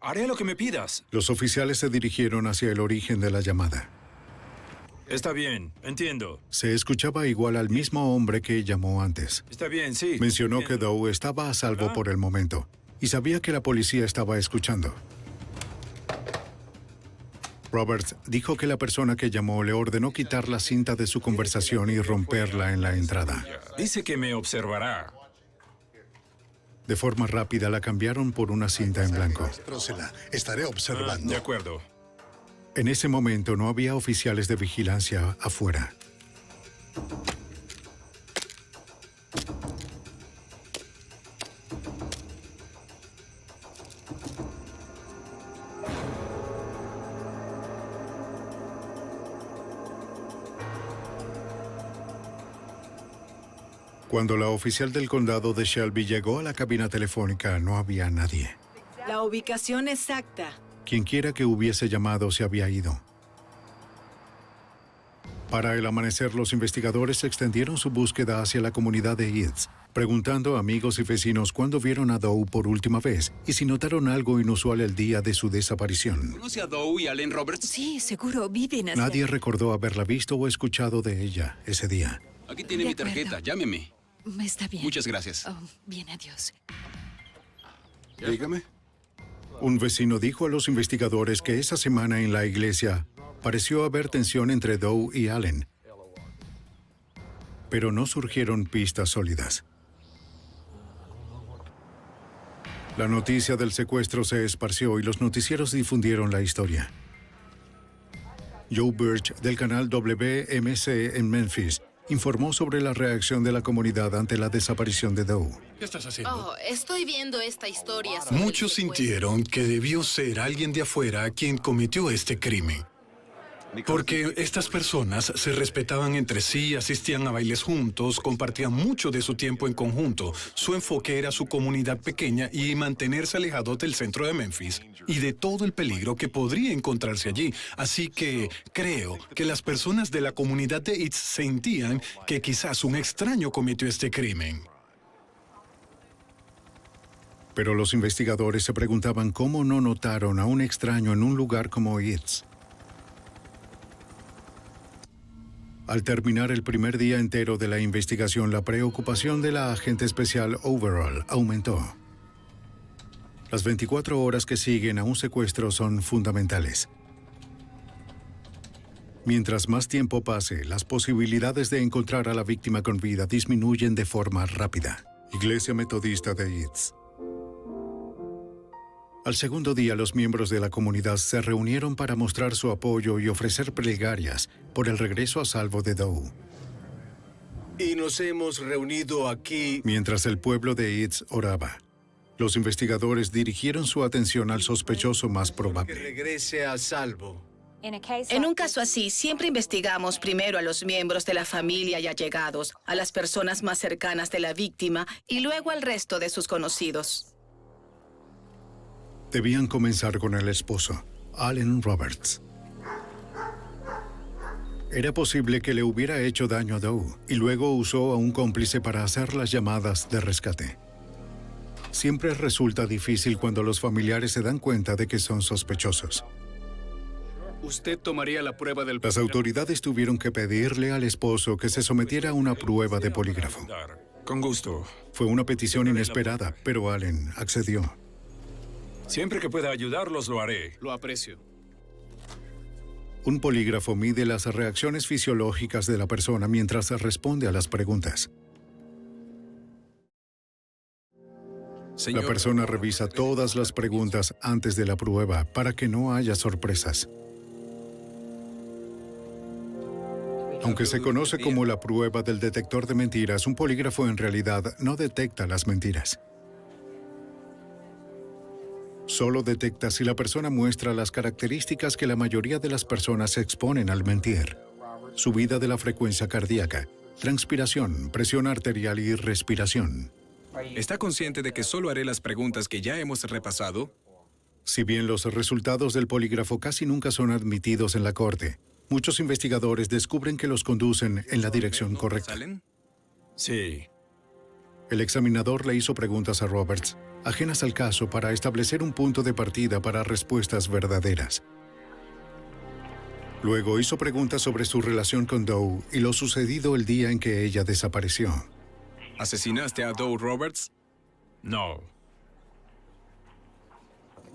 Haré lo que me pidas. Los oficiales se dirigieron hacia el origen de la llamada. Está bien, entiendo. Se escuchaba igual al mismo hombre que llamó antes. Está bien, sí. Mencionó que Doe estaba a salvo por el momento y sabía que la policía estaba escuchando. Roberts dijo que la persona que llamó le ordenó quitar la cinta de su conversación y romperla en la entrada. Dice que me observará. De forma rápida la cambiaron por una cinta en blanco. Estaré observando. De acuerdo. En ese momento no había oficiales de vigilancia afuera. Cuando la oficial del condado de Shelby llegó a la cabina telefónica, no había nadie. La ubicación exacta. Quienquiera que hubiese llamado se había ido. Para el amanecer, los investigadores extendieron su búsqueda hacia la comunidad de Eads, preguntando a amigos y vecinos cuándo vieron a Doe por última vez y si notaron algo inusual el día de su desaparición. ¿Conoce a Doe y Allen Roberts? Sí, seguro, viven así. Nadie recordó haberla visto o escuchado de ella ese día. Aquí tiene mi tarjeta, llámeme. Está bien. Muchas gracias. Oh, bien, adiós. Dígame. Un vecino dijo a los investigadores que esa semana en la iglesia pareció haber tensión entre Doe y Allen, pero no surgieron pistas sólidas. La noticia del secuestro se esparció y los noticieros difundieron la historia. Joe Birch, del canal WMC en Memphis, informó sobre la reacción de la comunidad ante la desaparición de Doe. ¿Qué estás haciendo? Oh, estoy viendo esta historia. Muchos sintieron que debió ser alguien de afuera quien cometió este crimen. Porque estas personas se respetaban entre sí, asistían a bailes juntos, compartían mucho de su tiempo en conjunto. Su enfoque era su comunidad pequeña y mantenerse alejados del centro de Memphis y de todo el peligro que podría encontrarse allí. Así que creo que las personas de la comunidad de Eads sentían que quizás un extraño cometió este crimen. Pero los investigadores se preguntaban cómo no notaron a un extraño en un lugar como Eads. Al terminar el primer día entero de la investigación, la preocupación de la agente especial Overall aumentó. Las 24 horas que siguen a un secuestro son fundamentales. Mientras más tiempo pase, las posibilidades de encontrar a la víctima con vida disminuyen de forma rápida. Iglesia Metodista de Eads. Al segundo día, los miembros de la comunidad se reunieron para mostrar su apoyo y ofrecer plegarias por el regreso a salvo de Doe. Y nos hemos reunido aquí. Mientras el pueblo de Eads oraba, los investigadores dirigieron su atención al sospechoso más probable. Que regrese a salvo. En un caso así, siempre investigamos primero a los miembros de la familia y allegados, a las personas más cercanas de la víctima y luego al resto de sus conocidos. Debían comenzar con el esposo, Allen Roberts. Era posible que le hubiera hecho daño a Doe y luego usó a un cómplice para hacer las llamadas de rescate. Siempre resulta difícil cuando los familiares se dan cuenta de que son sospechosos. ¿Usted tomaría la prueba del... Las autoridades tuvieron que pedirle al esposo que se sometiera a una prueba de polígrafo. Con gusto. Fue una petición inesperada, pero Allen accedió. Siempre que pueda ayudarlos, lo haré. Lo aprecio. Un polígrafo mide las reacciones fisiológicas de la persona mientras responde a las preguntas. La persona revisa todas las preguntas antes de la prueba para que no haya sorpresas. Aunque se conoce como la prueba del detector de mentiras, un polígrafo en realidad no detecta las mentiras. Solo detecta si la persona muestra las características que la mayoría de las personas exponen al mentir: subida de la frecuencia cardíaca, transpiración, presión arterial y respiración. ¿Está consciente de que solo haré las preguntas que ya hemos repasado? Si bien los resultados del polígrafo casi nunca son admitidos en la corte, muchos investigadores descubren que los conducen en la dirección correcta. Sí. El examinador le hizo preguntas a Roberts, ajenas al caso, para establecer un punto de partida para respuestas verdaderas. Luego hizo preguntas sobre su relación con Doe y lo sucedido el día en que ella desapareció. ¿Asesinaste a Doe Roberts? No.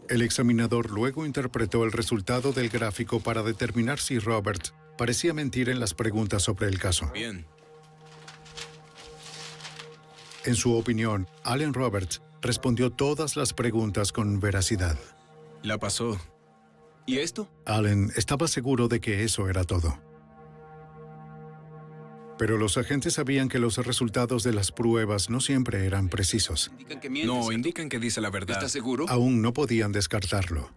El examinador luego interpretó el resultado del gráfico para determinar si Roberts parecía mentir en las preguntas sobre el caso. Bien. En su opinión, Allen Roberts respondió todas las preguntas con veracidad. La pasó. ¿Y esto? Allen estaba seguro de que eso era todo. Pero los agentes sabían que los resultados de las pruebas no siempre eran precisos. No, indican que dice la verdad. ¿Estás seguro? Aún no podían descartarlo.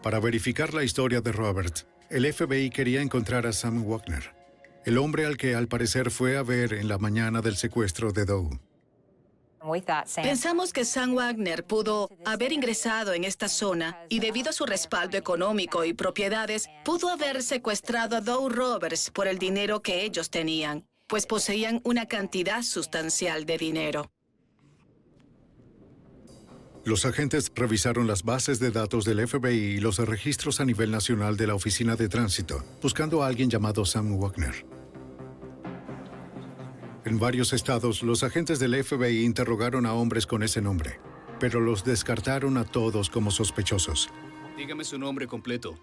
Para verificar la historia de Roberts, el FBI quería encontrar a Sam Wagner, el hombre al que al parecer fue a ver en la mañana del secuestro de Doe. Pensamos que Sam Wagner pudo haber ingresado en esta zona y, debido a su respaldo económico y propiedades, pudo haber secuestrado a Doe Roberts por el dinero que ellos tenían, pues poseían una cantidad sustancial de dinero. Los agentes revisaron las bases de datos del FBI y los registros a nivel nacional de la Oficina de Tránsito, buscando a alguien llamado Sam Wagner. En varios estados, los agentes del FBI interrogaron a hombres con ese nombre, pero los descartaron a todos como sospechosos. Dígame su nombre completo.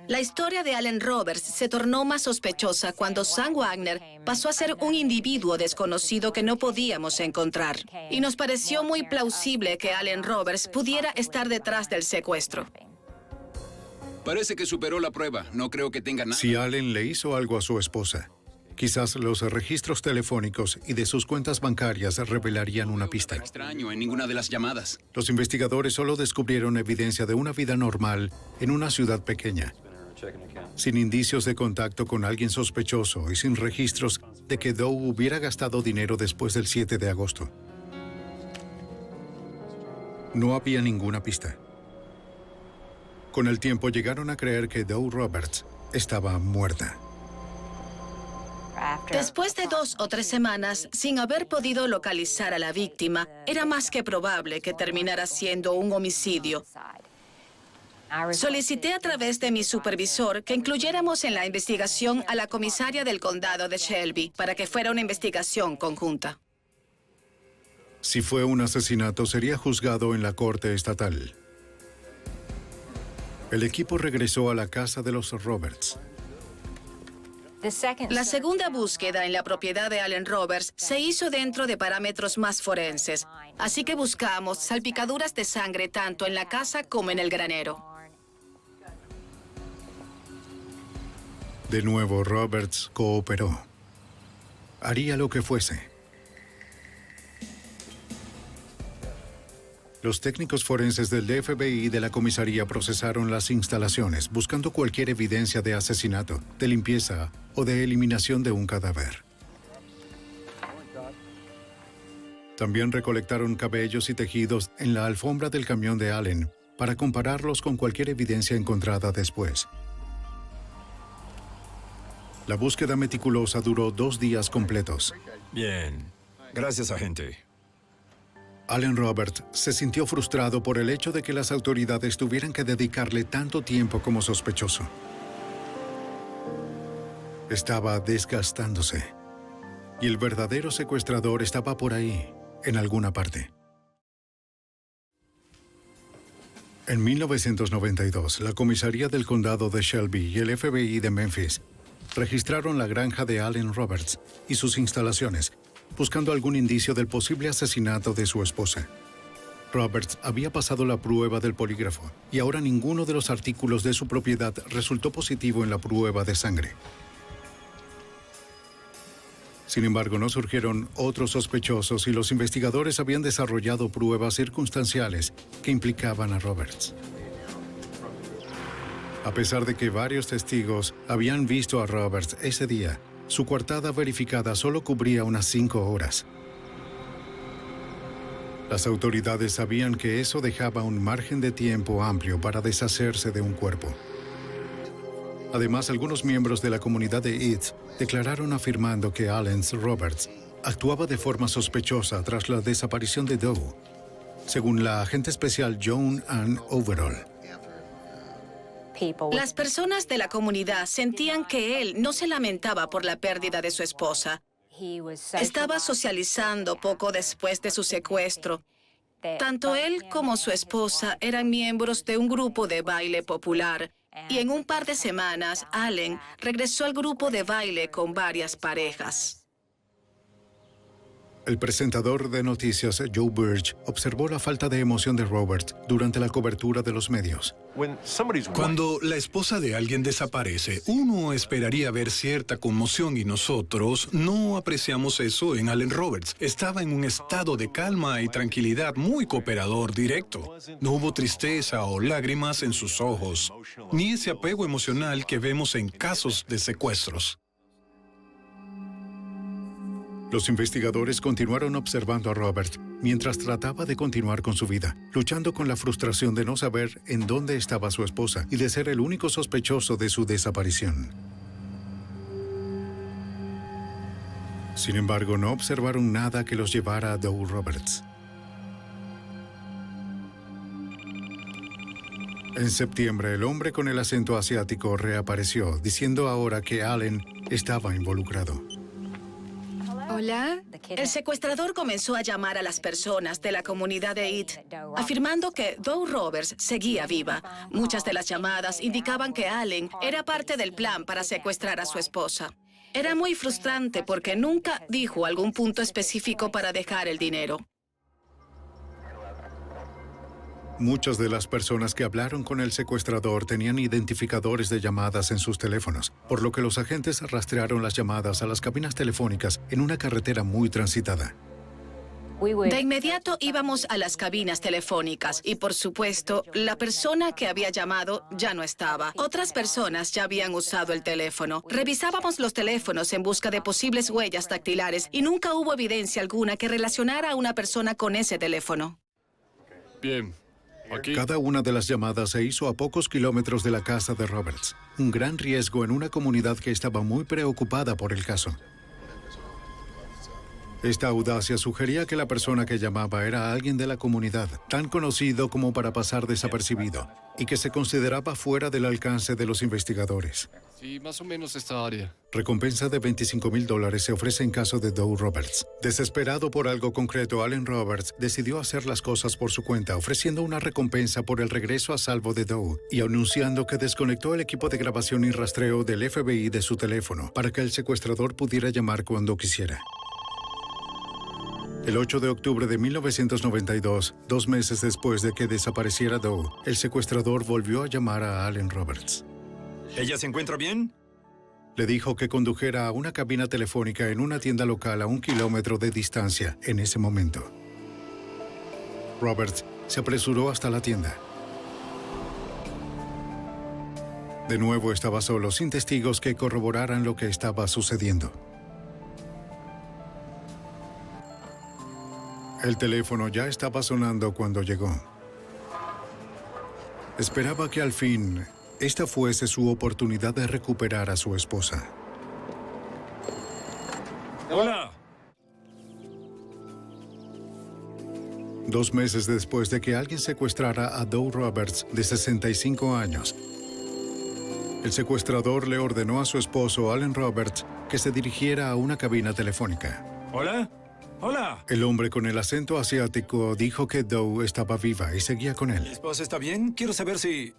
La historia de Allen Roberts se tornó más sospechosa cuando Sam Wagner pasó a ser un individuo desconocido que no podíamos encontrar. Y nos pareció muy plausible que Allen Roberts pudiera estar detrás del secuestro. Parece que superó la prueba. No creo que tenga nada. Si Allen le hizo algo a su esposa, quizás los registros telefónicos y de sus cuentas bancarias revelarían una pista. Extraño en ninguna de las llamadas. Los investigadores solo descubrieron evidencia de una vida normal en una ciudad pequeña, sin indicios de contacto con alguien sospechoso y sin registros de que Doe hubiera gastado dinero después del 7 de agosto. No había ninguna pista. Con el tiempo llegaron a creer que Doe Roberts estaba muerta. Después de 2 o 3 semanas, sin haber podido localizar a la víctima, era más que probable que terminara siendo un homicidio. Solicité a través de mi supervisor que incluyéramos en la investigación a la comisaria del condado de Shelby para que fuera una investigación conjunta. Si fue un asesinato, sería juzgado en la corte estatal. El equipo regresó a la casa de los Roberts. La segunda búsqueda en la propiedad de Allen Roberts se hizo dentro de parámetros más forenses, así que buscamos salpicaduras de sangre tanto en la casa como en el granero. De nuevo, Roberts cooperó. Haría lo que fuese. Los técnicos forenses del FBI y de la comisaría procesaron las instalaciones, buscando cualquier evidencia de asesinato, de limpieza o de eliminación de un cadáver. También recolectaron cabellos y tejidos en la alfombra del camión de Allen para compararlos con cualquier evidencia encontrada después. La búsqueda meticulosa duró 2 días completos. Bien. Gracias, agente. Allen Roberts se sintió frustrado por el hecho de que las autoridades tuvieran que dedicarle tanto tiempo como sospechoso. Estaba desgastándose. Y el verdadero secuestrador estaba por ahí, en alguna parte. En 1992, la comisaría del condado de Shelby y el FBI de Memphis registraron la granja de Allen Roberts y sus instalaciones, buscando algún indicio del posible asesinato de su esposa. Roberts había pasado la prueba del polígrafo y ahora ninguno de los artículos de su propiedad resultó positivo en la prueba de sangre. Sin embargo, no surgieron otros sospechosos y los investigadores habían desarrollado pruebas circunstanciales que implicaban a Roberts. A pesar de que varios testigos habían visto a Roberts ese día, su coartada verificada solo cubría unas 5 horas. Las autoridades sabían que eso dejaba un margen de tiempo amplio para deshacerse de un cuerpo. Además, algunos miembros de la comunidad de East declararon afirmando que Allen Roberts actuaba de forma sospechosa tras la desaparición de Doe, según la agente especial Joan Ann Overall. Las personas de la comunidad sentían que él no se lamentaba por la pérdida de su esposa. Estaba socializando poco después de su secuestro. Tanto él como su esposa eran miembros de un grupo de baile popular, y en un par de semanas, Allen regresó al grupo de baile con varias parejas. El presentador de noticias Joe Birch observó la falta de emoción de Roberts durante la cobertura de los medios. Cuando la esposa de alguien desaparece, uno esperaría ver cierta conmoción y nosotros no apreciamos eso en Allen Roberts. Estaba en un estado de calma y tranquilidad muy cooperador, directo. No hubo tristeza o lágrimas en sus ojos, ni ese apego emocional que vemos en casos de secuestros. Los investigadores continuaron observando a Robert mientras trataba de continuar con su vida, luchando con la frustración de no saber en dónde estaba su esposa y de ser el único sospechoso de su desaparición. Sin embargo, no observaron nada que los llevara a Doe Roberts. En septiembre, el hombre con el acento asiático reapareció, diciendo ahora que Allen estaba involucrado. Hola. El secuestrador comenzó a llamar a las personas de la comunidad de It, afirmando que Doe Roberts seguía viva. Muchas de las llamadas indicaban que Allen era parte del plan para secuestrar a su esposa. Era muy frustrante porque nunca dijo algún punto específico para dejar el dinero. Muchas de las personas que hablaron con el secuestrador tenían identificadores de llamadas en sus teléfonos, por lo que los agentes rastrearon las llamadas a las cabinas telefónicas en una carretera muy transitada. De inmediato íbamos a las cabinas telefónicas y, por supuesto, la persona que había llamado ya no estaba. Otras personas ya habían usado el teléfono. Revisábamos los teléfonos en busca de posibles huellas dactilares y nunca hubo evidencia alguna que relacionara a una persona con ese teléfono. Bien. Aquí. Cada una de las llamadas se hizo a pocos kilómetros de la casa de Roberts, un gran riesgo en una comunidad que estaba muy preocupada por el caso. Esta audacia sugería que la persona que llamaba era alguien de la comunidad, tan conocido como para pasar desapercibido, y que se consideraba fuera del alcance de los investigadores. Sí, más o menos esta área. Recompensa de $25,000 se ofrece en caso de Doe Roberts. Desesperado por algo concreto, Allen Roberts decidió hacer las cosas por su cuenta, ofreciendo una recompensa por el regreso a salvo de Doe y anunciando que desconectó el equipo de grabación y rastreo del FBI de su teléfono para que el secuestrador pudiera llamar cuando quisiera. El 8 de octubre de 1992, 2 meses después de que desapareciera Doe, el secuestrador volvió a llamar a Allen Roberts. ¿Ella se encuentra bien? Le dijo que condujera a una cabina telefónica en una tienda local a 1 kilómetro de distancia en ese momento. Roberts se apresuró hasta la tienda. De nuevo estaba solo, sin testigos que corroboraran lo que estaba sucediendo. El teléfono ya estaba sonando cuando llegó. Esperaba que al fin esta fuese su oportunidad de recuperar a su esposa. ¡Hola! 2 meses después de que alguien secuestrara a Doe Roberts, de 65 años, el secuestrador le ordenó a su esposo, Allen Roberts, que se dirigiera a una cabina telefónica. ¿Hola? ¡Hola! El hombre con el acento asiático dijo que Doe estaba viva y seguía con él. ¿Mi esposa está bien? Quiero saber si...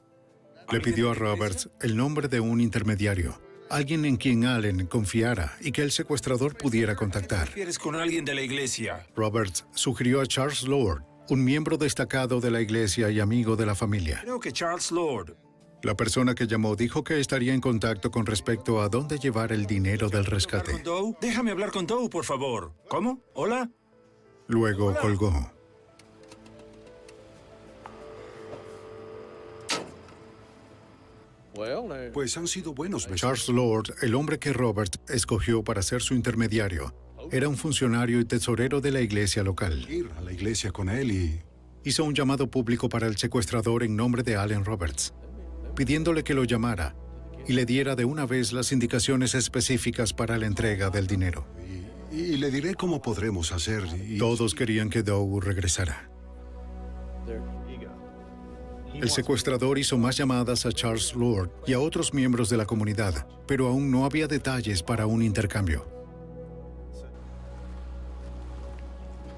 Le pidió a Roberts el nombre de un intermediario, alguien en quien Allen confiara y que el secuestrador pudiera contactar. ¿Quieres con alguien de la iglesia? Roberts sugirió a Charles Lord, un miembro destacado de la iglesia y amigo de la familia. Creo que Charles Lord. La persona que llamó dijo que estaría en contacto con respecto a dónde llevar el dinero del rescate. Déjame hablar con Doe, por favor. ¿Cómo? ¿Hola? Luego colgó. Pues han sido buenos meses. Charles Lord, el hombre que Robert escogió para ser su intermediario, era un funcionario y tesorero de la iglesia local. Ir a la iglesia con él y... Hizo un llamado público para el secuestrador en nombre de Allen Roberts, pidiéndole que lo llamara y le diera de una vez las indicaciones específicas para la entrega del dinero. Y le diré cómo podremos hacer. Todos querían que Doe regresara. El secuestrador hizo más llamadas a Charles Lord y a otros miembros de la comunidad, pero aún no había detalles para un intercambio.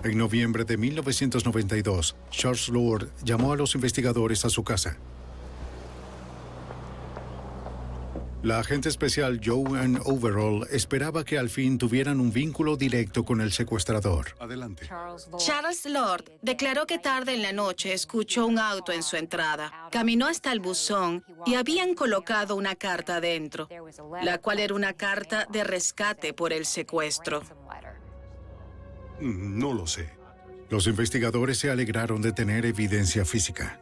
En noviembre de 1992, Charles Lord llamó a los investigadores a su casa. La agente especial Joanne Overall esperaba que al fin tuvieran un vínculo directo con el secuestrador. Adelante. Charles Lord declaró que tarde en la noche escuchó un auto en su entrada. Caminó hasta el buzón y habían colocado una carta dentro, la cual era una carta de rescate por el secuestro. No lo sé. Los investigadores se alegraron de tener evidencia física.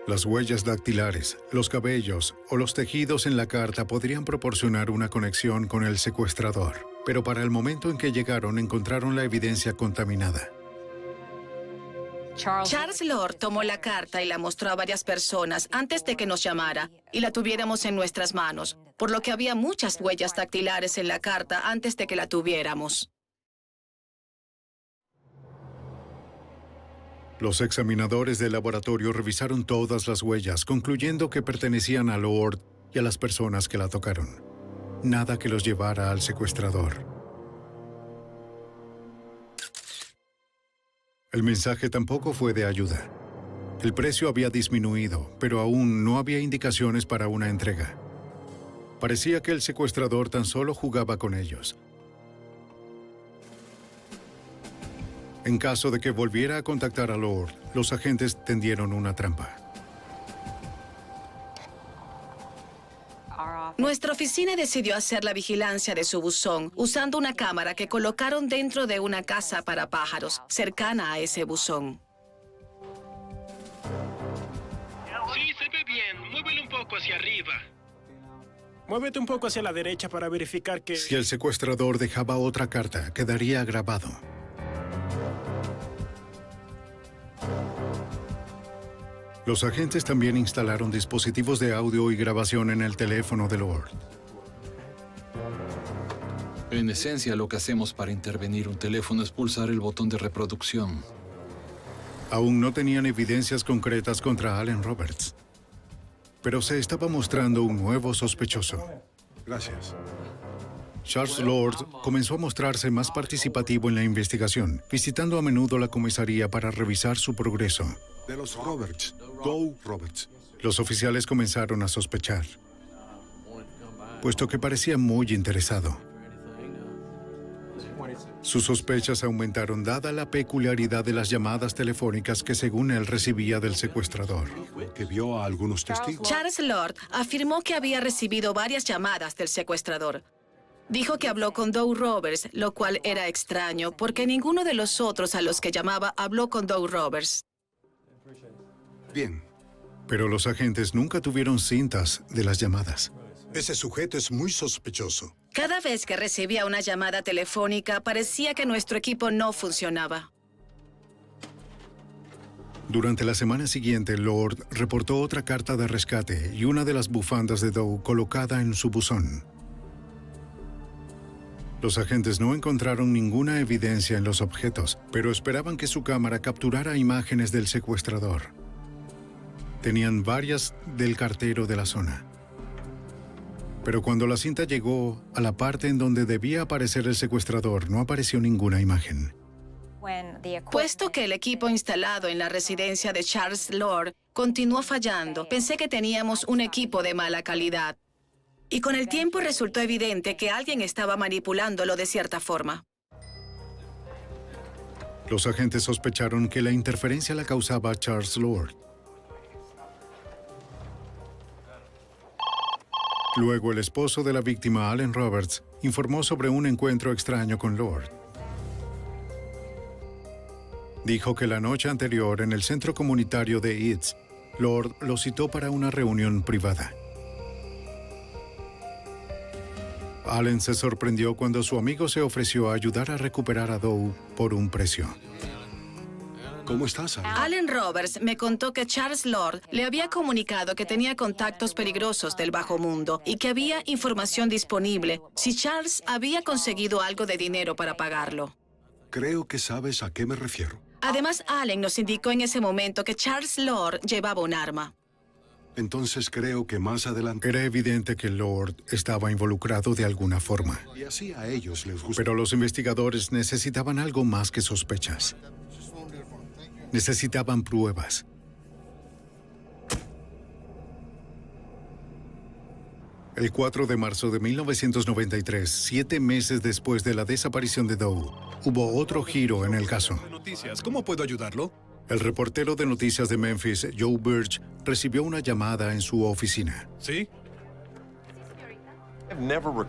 Las huellas dactilares, los cabellos o los tejidos en la carta podrían proporcionar una conexión con el secuestrador, pero para el momento en que llegaron encontraron la evidencia contaminada. Charles Lord tomó la carta y la mostró a varias personas antes de que nos llamara y la tuviéramos en nuestras manos, por lo que había muchas huellas dactilares en la carta antes de que la tuviéramos. Los examinadores del laboratorio revisaron todas las huellas, concluyendo que pertenecían a Lord y a las personas que la tocaron. Nada que los llevara al secuestrador. El mensaje tampoco fue de ayuda. El precio había disminuido, pero aún no había indicaciones para una entrega. Parecía que el secuestrador tan solo jugaba con ellos. En caso de que volviera a contactar a Lord, los agentes tendieron una trampa. Nuestra oficina decidió hacer la vigilancia de su buzón usando una cámara que colocaron dentro de una casa para pájaros, cercana a ese buzón. Sí, se ve bien. Muévelo un poco hacia arriba. Muévete un poco hacia la derecha para verificar que... Si el secuestrador dejaba otra carta, quedaría grabado. Los agentes también instalaron dispositivos de audio y grabación en el teléfono de Lord. En esencia, lo que hacemos para intervenir un teléfono es pulsar el botón de reproducción. Aún no tenían evidencias concretas contra Allen Roberts, pero se estaba mostrando un nuevo sospechoso. Gracias. Charles Lord comenzó a mostrarse más participativo en la investigación, visitando a menudo la comisaría para revisar su progreso. De los Roberts. Doe Roberts. Los oficiales comenzaron a sospechar, puesto que parecía muy interesado. Sus sospechas aumentaron dada la peculiaridad de las llamadas telefónicas que según él recibía del secuestrador. Que vio a algunos testigos. Charles Lord afirmó que había recibido varias llamadas del secuestrador. Dijo que habló con Doe Roberts, lo cual era extraño, porque ninguno de los otros a los que llamaba habló con Doe Roberts. Bien. Pero los agentes nunca tuvieron cintas de las llamadas. Ese sujeto es muy sospechoso. Cada vez que recibía una llamada telefónica, parecía que nuestro equipo no funcionaba. Durante la semana siguiente, Lord reportó otra carta de rescate y una de las bufandas de Doe colocada en su buzón. Los agentes no encontraron ninguna evidencia en los objetos, pero esperaban que su cámara capturara imágenes del secuestrador. Tenían varias del cartero de la zona. Pero cuando la cinta llegó a la parte en donde debía aparecer el secuestrador, no apareció ninguna imagen. Puesto que el equipo instalado en la residencia de Charles Lord continuó fallando, pensé que teníamos un equipo de mala calidad. Y con el tiempo resultó evidente que alguien estaba manipulándolo de cierta forma. Los agentes sospecharon que la interferencia la causaba Charles Lord. Luego, el esposo de la víctima, Allen Roberts, informó sobre un encuentro extraño con Lord. Dijo que la noche anterior, en el centro comunitario de Eads, Lord lo citó para una reunión privada. Allen se sorprendió cuando su amigo se ofreció a ayudar a recuperar a Doe por un precio. ¿Cómo estás, Allen? Allen Roberts me contó que Charles Lord le había comunicado que tenía contactos peligrosos del bajo mundo y que había información disponible si Charles había conseguido algo de dinero para pagarlo. Creo que sabes a qué me refiero. Además, Allen nos indicó en ese momento que Charles Lord llevaba un arma. Entonces creo que más adelante... Era evidente que Lord estaba involucrado de alguna forma. Y así a ellos les gusta. Pero los investigadores necesitaban algo más que sospechas. Necesitaban pruebas. El 4 de marzo de 1993, 7 meses después de la desaparición de Doe, hubo otro giro en el caso. Noticias, ¿cómo puedo ayudarlo? El reportero de noticias de Memphis, Joe Birch, recibió una llamada en su oficina. ¿Sí?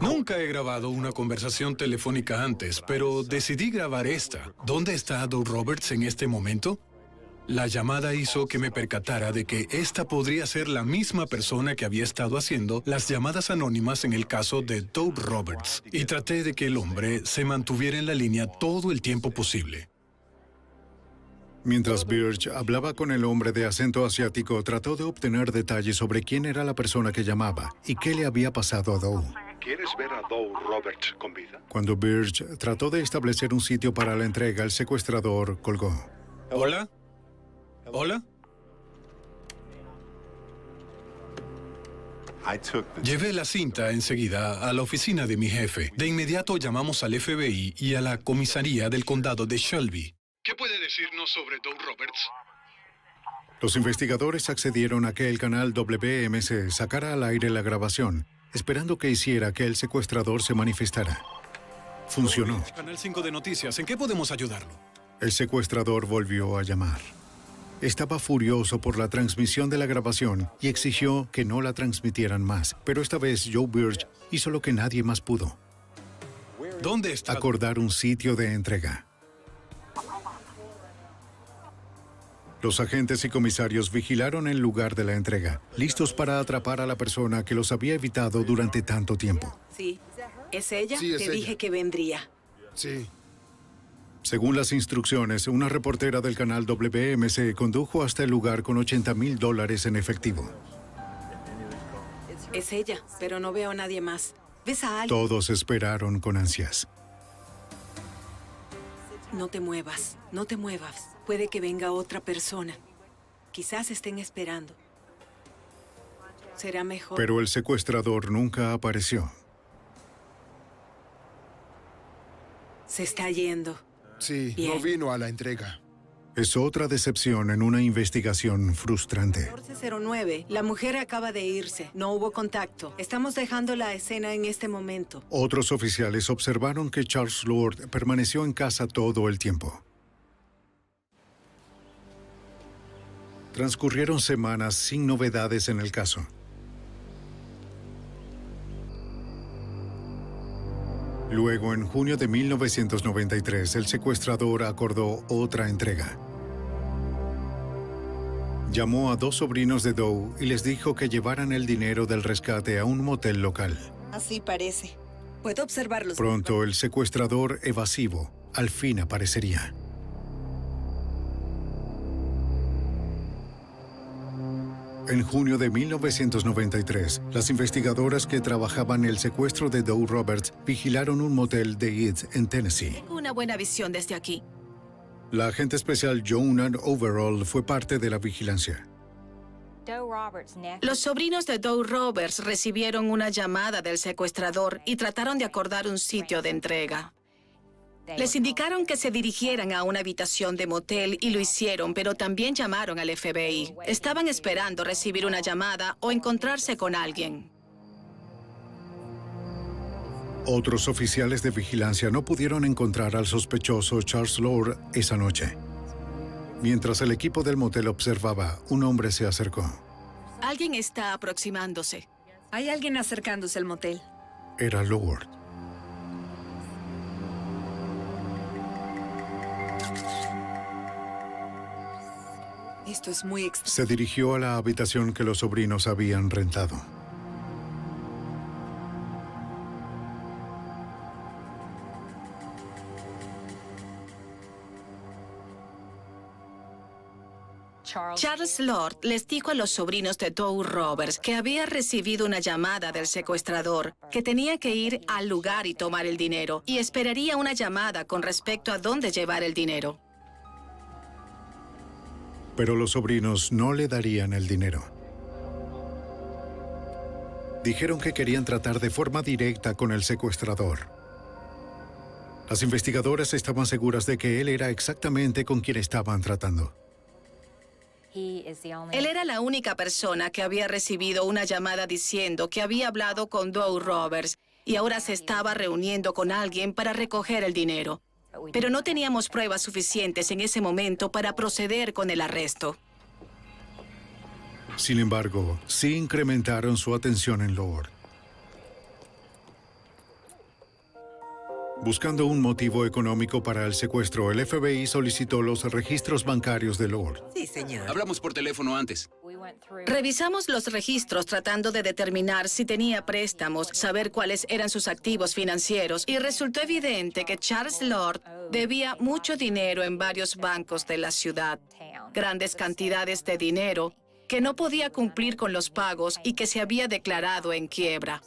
Nunca he grabado una conversación telefónica antes, pero decidí grabar esta. ¿Dónde está Doe Roberts en este momento? La llamada hizo que me percatara de que esta podría ser la misma persona que había estado haciendo las llamadas anónimas en el caso de Doe Roberts, y traté de que el hombre se mantuviera en la línea todo el tiempo posible. Mientras Birch hablaba con el hombre de acento asiático, trató de obtener detalles sobre quién era la persona que llamaba y qué le había pasado a Doe. ¿Quieres ver a Doe Roberts con vida? Cuando Birch trató de establecer un sitio para la entrega, el secuestrador colgó. ¿Hola? ¿Hola? Llevé la cinta enseguida a la oficina de mi jefe. De inmediato llamamos al FBI y a la comisaría del condado de Shelby. ¿Qué puede decirnos sobre Doe Roberts? Los investigadores accedieron a que el canal WMC sacara al aire la grabación, esperando que hiciera que el secuestrador se manifestara. Funcionó. Canal 5 de Noticias, ¿en qué podemos ayudarlo? El secuestrador volvió a llamar. Estaba furioso por la transmisión de la grabación y exigió que no la transmitieran más. Pero esta vez Joe Birch hizo lo que nadie más pudo. ¿Dónde está? Acordar un sitio de entrega. Los agentes y comisarios vigilaron el lugar de la entrega, listos para atrapar a la persona que los había evitado durante tanto tiempo. Sí. ¿Es ella? Sí, es Te ella. dije que vendría. Sí. Según las instrucciones, una reportera del canal WMC condujo hasta el lugar con $80,000 en efectivo. Es ella, pero no veo a nadie más. ¿Ves a alguien? Todos esperaron con ansias. No te muevas, no te muevas. Puede que venga otra persona. Quizás estén esperando. Será mejor. Pero el secuestrador nunca apareció. Se está yendo. Sí, Bien. no vino a la entrega. Es otra decepción en una investigación frustrante. 1409. La mujer acaba de irse. No hubo contacto. Estamos dejando la escena en este momento. Otros oficiales observaron que Charles Lord permaneció en casa todo el tiempo. Transcurrieron semanas sin novedades en el caso. Luego, en junio de 1993, el secuestrador acordó otra entrega. Llamó a 2 sobrinos de Doe y les dijo que llevaran el dinero del rescate a un motel local. Así parece. Puedo observarlos. Pronto, el secuestrador evasivo al fin aparecería. En junio de 1993, las investigadoras que trabajaban el secuestro de Doe Roberts vigilaron un motel de East en Tennessee. Tengo una buena visión desde aquí. La agente especial Joan Overall fue parte de la vigilancia. Los sobrinos de Doe Roberts recibieron una llamada del secuestrador y trataron de acordar un sitio de entrega. Les indicaron que se dirigieran a una habitación de motel y lo hicieron, pero también llamaron al FBI. Estaban esperando recibir una llamada o encontrarse con alguien. Otros oficiales de vigilancia no pudieron encontrar al sospechoso Charles Lord esa noche. Mientras el equipo del motel observaba, un hombre se acercó. Alguien está aproximándose. Hay alguien acercándose al motel. Era Lord. Esto es muy extraño. Se dirigió a la habitación que los sobrinos habían rentado. Charles Lord les dijo a los sobrinos de Doe Roberts que había recibido una llamada del secuestrador, que tenía que ir al lugar y tomar el dinero, y esperaría una llamada con respecto a dónde llevar el dinero. Pero los sobrinos no le darían el dinero. Dijeron que querían tratar de forma directa con el secuestrador. Las investigadoras estaban seguras de que él era exactamente con quien estaban tratando. Él era la única persona que había recibido una llamada diciendo que había hablado con Doe Roberts y ahora se estaba reuniendo con alguien para recoger el dinero. Pero no teníamos pruebas suficientes en ese momento para proceder con el arresto. Sin embargo, sí incrementaron su atención en Lord. Buscando un motivo económico para el secuestro, el FBI solicitó los registros bancarios de Lord. Sí, señor. Hablamos por teléfono antes. Revisamos los registros tratando de determinar si tenía préstamos, saber cuáles eran sus activos financieros, y resultó evidente que Charles Lord debía mucho dinero en varios bancos de la ciudad, grandes cantidades de dinero que no podía cumplir con los pagos y que se había declarado en quiebra.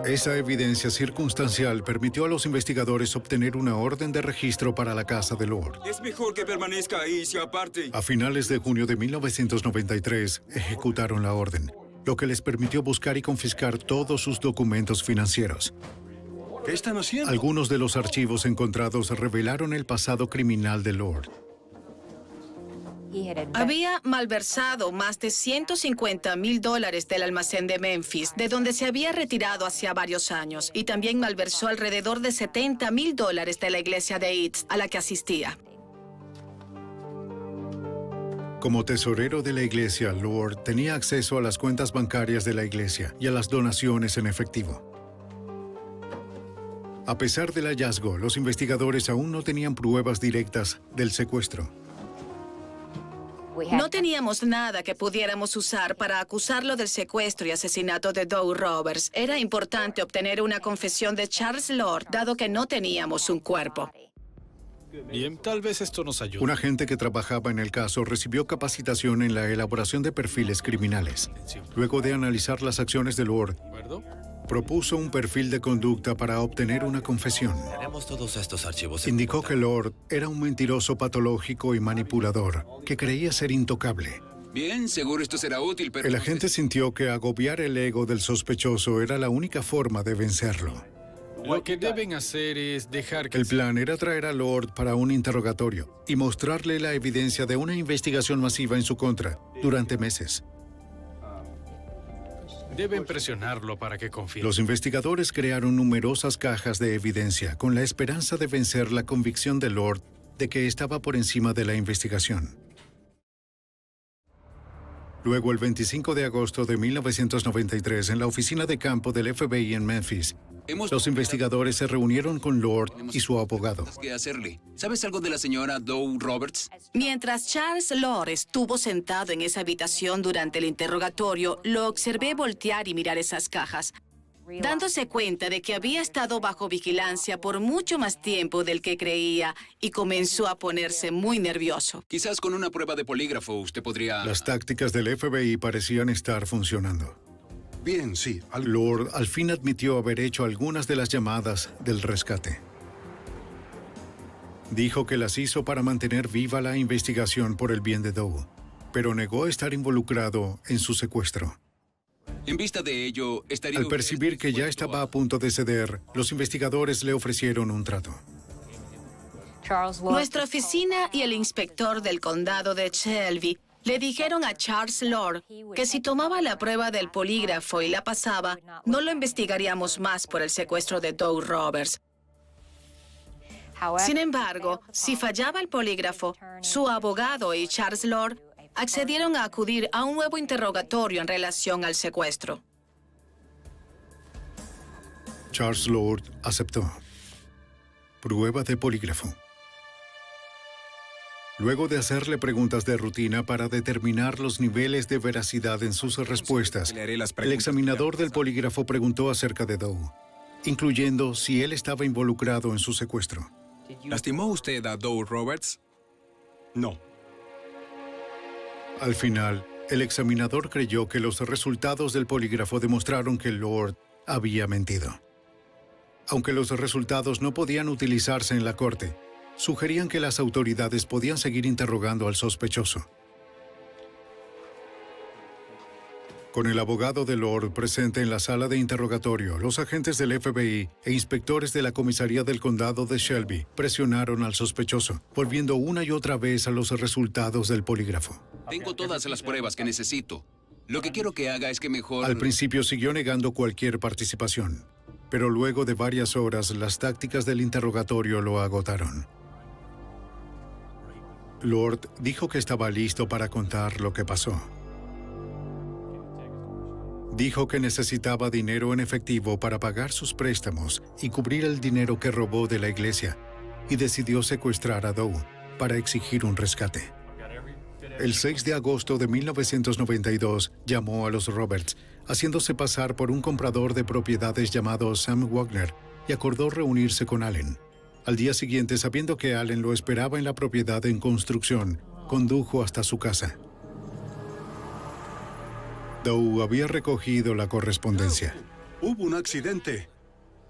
Esa evidencia circunstancial permitió a los investigadores obtener una orden de registro para la casa de Lord. Es mejor que permanezca ahí, se aparte. A finales de junio de 1993, ejecutaron la orden, lo que les permitió buscar y confiscar todos sus documentos financieros. ¿Qué están haciendo? Algunos de los archivos encontrados revelaron el pasado criminal de Lord. Había malversado más de $150,000 del almacén de Memphis, de donde se había retirado hacía varios años, y también malversó alrededor de $70,000 de la iglesia de East a la que asistía. Como tesorero de la iglesia, Lord tenía acceso a las cuentas bancarias de la iglesia y a las donaciones en efectivo. A pesar del hallazgo, los investigadores aún no tenían pruebas directas del secuestro. No teníamos nada que pudiéramos usar para acusarlo del secuestro y asesinato de Doe Roberts. Era importante obtener una confesión de Charles Lord, dado que no teníamos un cuerpo. Bien, tal vez esto nos ayude. Un agente que trabajaba en el caso recibió capacitación en la elaboración de perfiles criminales. Luego de analizar las acciones de Lord, propuso un perfil de conducta para obtener una confesión. Tenemos todos estos archivos. Indicó que Lord era un mentiroso patológico y manipulador que creía ser intocable. Bien, seguro esto será útil, pero... El agente sintió que agobiar el ego del sospechoso era la única forma de vencerlo. Lo que deben hacer es dejar que... El plan era traer a Lord para un interrogatorio y mostrarle la evidencia de una investigación masiva en su contra durante meses. Deben presionarlo para que confíe. Los investigadores crearon numerosas cajas de evidencia con la esperanza de vencer la convicción de Lord de que estaba por encima de la investigación. Luego, el 25 de agosto de 1993, en la oficina de campo del FBI en Memphis, los investigadores se reunieron con Lord y su abogado. ¿Qué hacerle? ¿Sabes algo de la señora Doe Roberts? Mientras Charles Lord estuvo sentado en esa habitación durante el interrogatorio, lo observé voltear y mirar esas cajas, dándose cuenta de que había estado bajo vigilancia por mucho más tiempo del que creía y comenzó a ponerse muy nervioso. Quizás con una prueba de polígrafo usted podría... Las tácticas del FBI parecían estar funcionando. Bien, sí. Lord al fin admitió haber hecho algunas de las llamadas del rescate. Dijo que las hizo para mantener viva la investigación por el bien de Doe, pero negó estar involucrado en su secuestro. En vista de ello, estaría... Al percibir que ya estaba a punto de ceder, los investigadores le ofrecieron un trato. Nuestra oficina y el inspector del condado de Shelby le dijeron a Charles Lord que si tomaba la prueba del polígrafo y la pasaba, no lo investigaríamos más por el secuestro de Doe Roberts. Sin embargo, si fallaba el polígrafo, su abogado y Charles Lord accedieron a acudir a un nuevo interrogatorio en relación al secuestro. Charles Lord aceptó. Prueba de polígrafo. Luego de hacerle preguntas de rutina para determinar los niveles de veracidad en sus respuestas, el examinador del polígrafo preguntó acerca de Doe, incluyendo si él estaba involucrado en su secuestro. ¿Lastimó usted a Doe Roberts? No. Al final, el examinador creyó que los resultados del polígrafo demostraron que Lord había mentido. Aunque los resultados no podían utilizarse en la corte, sugerían que las autoridades podían seguir interrogando al sospechoso. Con el abogado de Lord presente en la sala de interrogatorio, los agentes del FBI e inspectores de la comisaría del condado de Shelby presionaron al sospechoso, volviendo una y otra vez a los resultados del polígrafo. Tengo todas las pruebas que necesito. Lo que quiero que haga es que mejor... Al principio siguió negando cualquier participación, pero luego de varias horas las tácticas del interrogatorio lo agotaron. Lord dijo que estaba listo para contar lo que pasó. Dijo que necesitaba dinero en efectivo para pagar sus préstamos y cubrir el dinero que robó de la iglesia, y decidió secuestrar a Doe para exigir un rescate. El 6 de agosto de 1992 llamó a los Roberts, haciéndose pasar por un comprador de propiedades llamado Sam Wagner, y acordó reunirse con Allen. Al día siguiente, sabiendo que Allen lo esperaba en la propiedad en construcción, condujo hasta su casa. Doe había recogido la correspondencia. Hubo un accidente.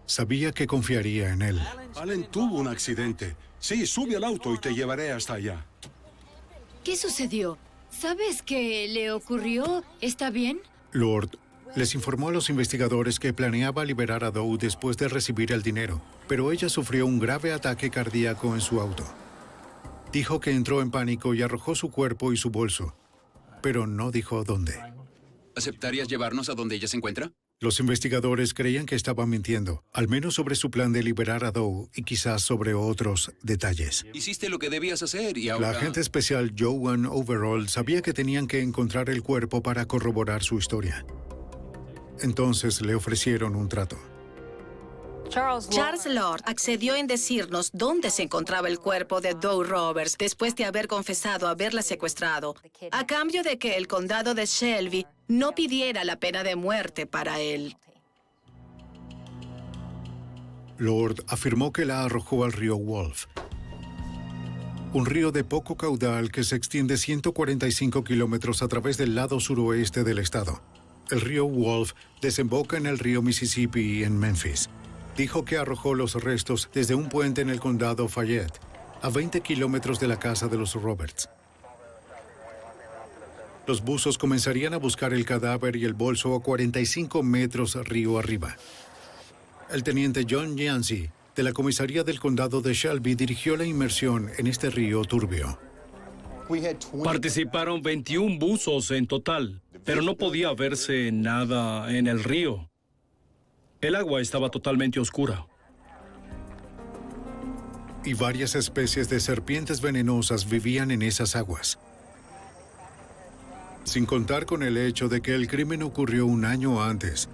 Sabía que confiaría en él. Allen tuvo un accidente. Sí, sube al auto y te llevaré hasta allá. ¿Qué sucedió? ¿Sabes qué le ocurrió? ¿Está bien? Lord les informó a los investigadores que planeaba liberar a Doe después de recibir el dinero, pero ella sufrió un grave ataque cardíaco en su auto. Dijo que entró en pánico y arrojó su cuerpo y su bolso, pero no dijo dónde. ¿Aceptarías llevarnos a donde ella se encuentra? Los investigadores creían que estaba mintiendo, al menos sobre su plan de liberar a Doe y quizás sobre otros detalles. Hiciste lo que debías hacer y ahora... La agente especial Joanne Overall sabía que tenían que encontrar el cuerpo para corroborar su historia. Entonces le ofrecieron un trato. Charles Lord accedió en decirnos dónde se encontraba el cuerpo de Doe Roberts después de haber confesado haberla secuestrado, a cambio de que el condado de Shelby no pidiera la pena de muerte para él. Lord afirmó que la arrojó al río Wolf. un río de poco caudal que se extiende 145 kilómetros a través del lado suroeste del estado. El río Wolf desemboca en el río Mississippi en Memphis. Dijo que arrojó los restos desde un puente en el condado Fayette, a 20 kilómetros de la casa de los Roberts. Los buzos comenzarían a buscar el cadáver y el bolso a 45 metros río arriba. El teniente John Yancey, de la comisaría del condado de Shelby, dirigió la inmersión en este río turbio. Participaron 21 buzos en total, pero no podía verse nada en el río. El agua estaba totalmente oscura. Y varias especies de serpientes venenosas vivían en esas aguas. Sin contar con el hecho de que el crimen ocurrió un año antes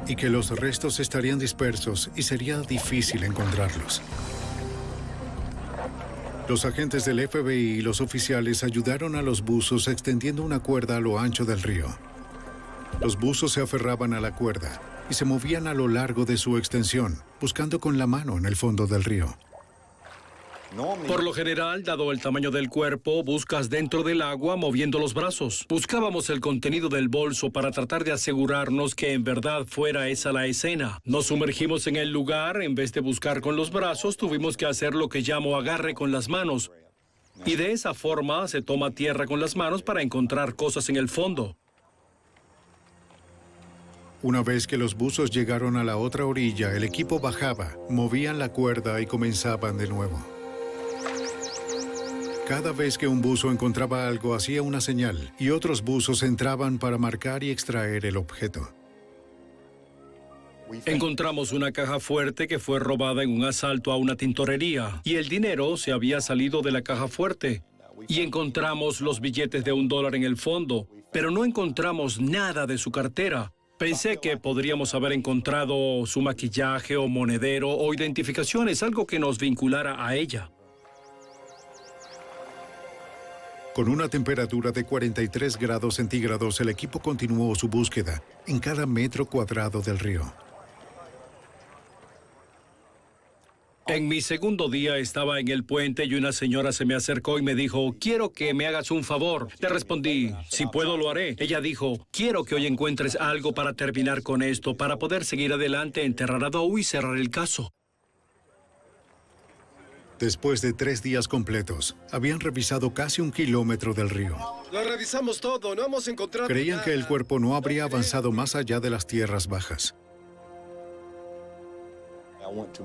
y que los restos estarían dispersos y sería difícil encontrarlos. Los agentes del FBI y los oficiales ayudaron a los buzos extendiendo una cuerda a lo ancho del río. Los buzos se aferraban a la cuerda y se movían a lo largo de su extensión, buscando con la mano en el fondo del río. Por lo general, dado el tamaño del cuerpo, buscas dentro del agua moviendo los brazos. Buscábamos el contenido del bolso para tratar de asegurarnos que en verdad fuera esa la escena. Nos sumergimos en el lugar, en vez de buscar con los brazos, tuvimos que hacer lo que llamo agarre con las manos. Y de esa forma se toma tierra con las manos para encontrar cosas en el fondo. Una vez que los buzos llegaron a la otra orilla, el equipo bajaba, movían la cuerda y comenzaban de nuevo. Cada vez que un buzo encontraba algo, hacía una señal, y otros buzos entraban para marcar y extraer el objeto. Encontramos una caja fuerte que fue robada en un asalto a una tintorería, y el dinero se había salido de la caja fuerte. Y encontramos los billetes de $1 en el fondo, pero no encontramos nada de su cartera. Pensé que podríamos haber encontrado su maquillaje o monedero o identificaciones, algo que nos vinculara a ella. Con una temperatura de 43 grados centígrados, el equipo continuó su búsqueda en cada metro cuadrado del río. En mi segundo día estaba en el puente y una señora se me acercó y me dijo, quiero que me hagas un favor. Le respondí, si puedo lo haré. Ella dijo, quiero que hoy encuentres algo para terminar con esto, para poder seguir adelante, enterrar a Doe y cerrar el caso. Después de 3 días completos, habían revisado casi 1 kilómetro del río. Lo revisamos todo, no hemos encontrado Creían nada. que el cuerpo no habría avanzado más allá de las tierras bajas.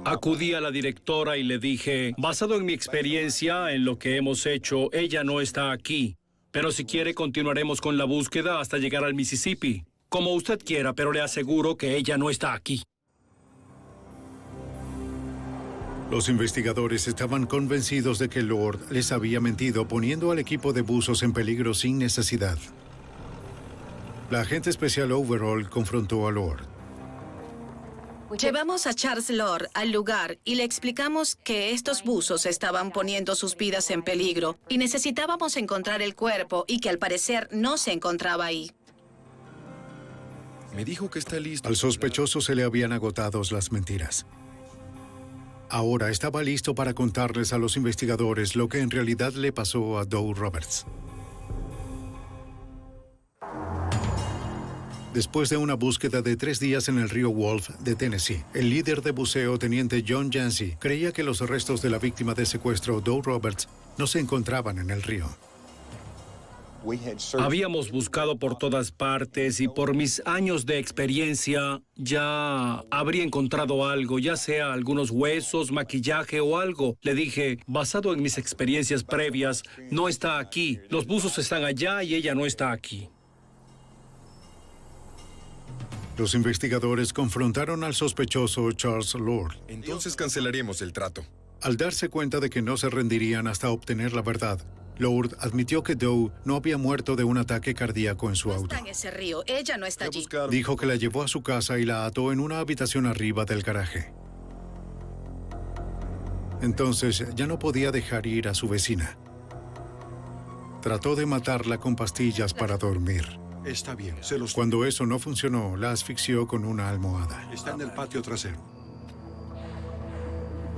Acudí a la directora y le dije, basado en mi experiencia, en lo que hemos hecho, ella no está aquí. Pero si quiere, continuaremos con la búsqueda hasta llegar al Mississippi. Como usted quiera, pero le aseguro que ella no está aquí. Los investigadores estaban convencidos de que Lord les había mentido, poniendo al equipo de buzos en peligro sin necesidad. La agente especial Overall confrontó a Lord. Llevamos a Charles Lord al lugar y le explicamos que estos buzos estaban poniendo sus vidas en peligro y necesitábamos encontrar el cuerpo y que al parecer no se encontraba ahí. Me dijo que está listo. Al sospechoso se le habían agotado las mentiras. Ahora estaba listo para contarles a los investigadores lo que en realidad le pasó a Doe Roberts. Después de una búsqueda de 3 días en el río Wolf de Tennessee, el líder de buceo, teniente John Yancey, creía que los restos de la víctima de secuestro, Doe Roberts, no se encontraban en el río. Habíamos buscado por todas partes y por mis años de experiencia ya habría encontrado algo, ya sea algunos huesos, maquillaje o algo. Le dije, basado en mis experiencias previas, no está aquí. Los buzos están allá y ella no está aquí. Los investigadores confrontaron al sospechoso Charles Lord. Entonces cancelaremos el trato. Al darse cuenta de que no se rendirían hasta obtener la verdad, Lord admitió que Doe no había muerto de un ataque cardíaco en su auto. Está en ese río. Ella no está allí. Dijo que la llevó a su casa y la ató en una habitación arriba del garaje. Entonces ya no podía dejar ir a su vecina. Trató de matarla con pastillas para dormir. Está bien, Cuando eso no funcionó, la asfixió con una almohada. Está en el patio trasero.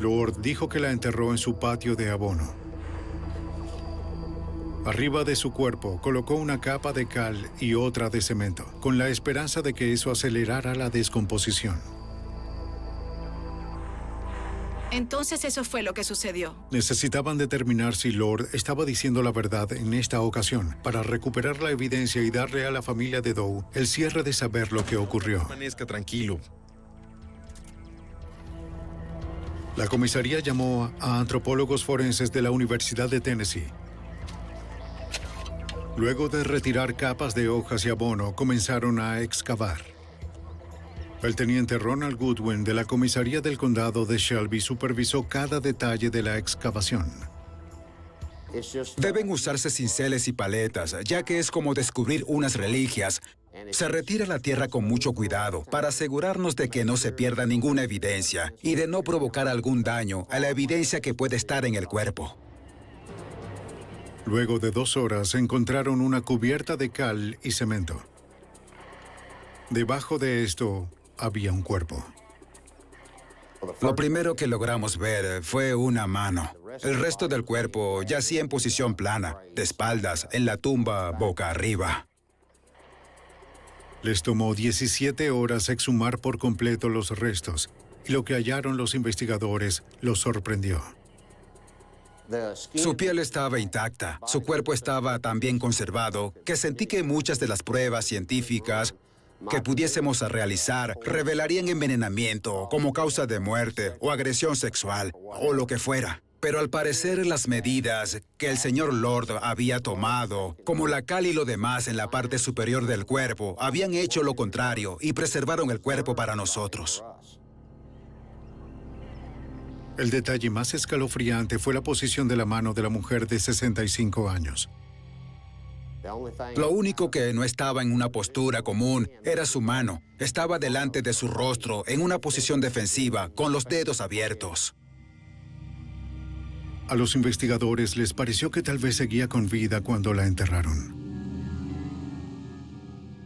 Lord dijo que la enterró en su patio de abono. Arriba de su cuerpo colocó una capa de cal y otra de cemento, con la esperanza de que eso acelerara la descomposición. Entonces eso fue lo que sucedió. Necesitaban determinar si Lord estaba diciendo la verdad en esta ocasión para recuperar la evidencia y darle a la familia de Doe el cierre de saber lo que ocurrió. Permanezca tranquilo. La comisaría llamó a antropólogos forenses de la Universidad de Tennessee. Luego de retirar capas de hojas y abono, comenzaron a excavar. El teniente Ronald Goodwin de la comisaría del condado de Shelby supervisó cada detalle de la excavación. Deben usarse cinceles y paletas, ya que es como descubrir unas reliquias. Se retira la tierra con mucho cuidado para asegurarnos de que no se pierda ninguna evidencia y de no provocar algún daño a la evidencia que puede estar en el cuerpo. Luego de 2 horas encontraron una cubierta de cal y cemento. Debajo de esto había un cuerpo. Lo primero que logramos ver fue una mano. El resto del cuerpo yacía en posición plana, de espaldas, en la tumba, boca arriba. Les tomó 17 horas exhumar por completo los restos, y lo que hallaron los investigadores los sorprendió. Su piel estaba intacta, su cuerpo estaba tan bien conservado que sentí que muchas de las pruebas científicas que pudiésemos realizar revelarían envenenamiento como causa de muerte o agresión sexual o lo que fuera. Pero al parecer las medidas que el señor Lord había tomado, como la cal y lo demás en la parte superior del cuerpo, habían hecho lo contrario y preservaron el cuerpo para nosotros. El detalle más escalofriante fue la posición de la mano de la mujer de 65 años. Lo único que no estaba en una postura común era su mano. Estaba delante de su rostro, en una posición defensiva, con los dedos abiertos. A los investigadores les pareció que tal vez seguía con vida cuando la enterraron.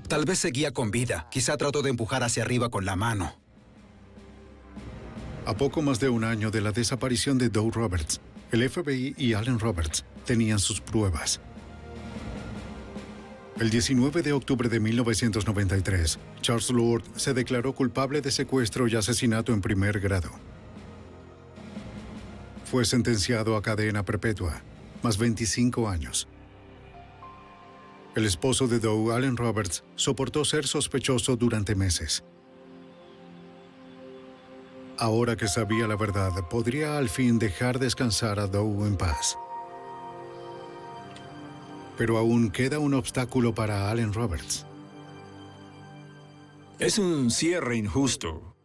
Tal vez seguía con vida. Quizá trató de empujar hacia arriba con la mano. A poco más de un año de la desaparición de Doe Roberts, el FBI y Allen Roberts tenían sus pruebas. El 19 de octubre de 1993, Charles Lord se declaró culpable de secuestro y asesinato en primer grado. Fue sentenciado a cadena perpetua, más 25 años. El esposo de Doe, Allen Roberts, soportó ser sospechoso durante meses. Ahora que sabía la verdad, podría al fin dejar descansar a Doe en paz. Pero aún queda un obstáculo para Allen Roberts. Es un cierre injusto.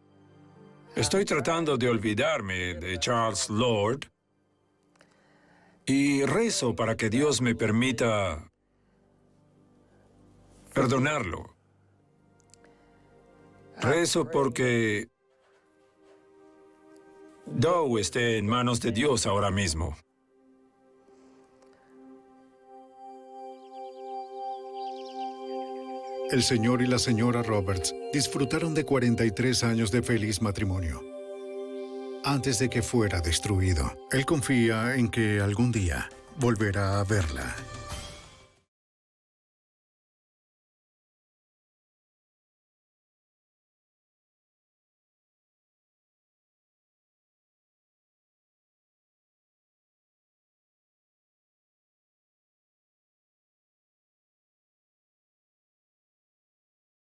Estoy tratando de olvidarme de Charles Lord y rezo para que Dios me permita perdonarlo. Rezo porque Doe esté en manos de Dios ahora mismo. El señor y la señora Roberts disfrutaron de 43 años de feliz matrimonio. Antes de que fuera destruido, él confía en que algún día volverá a verla.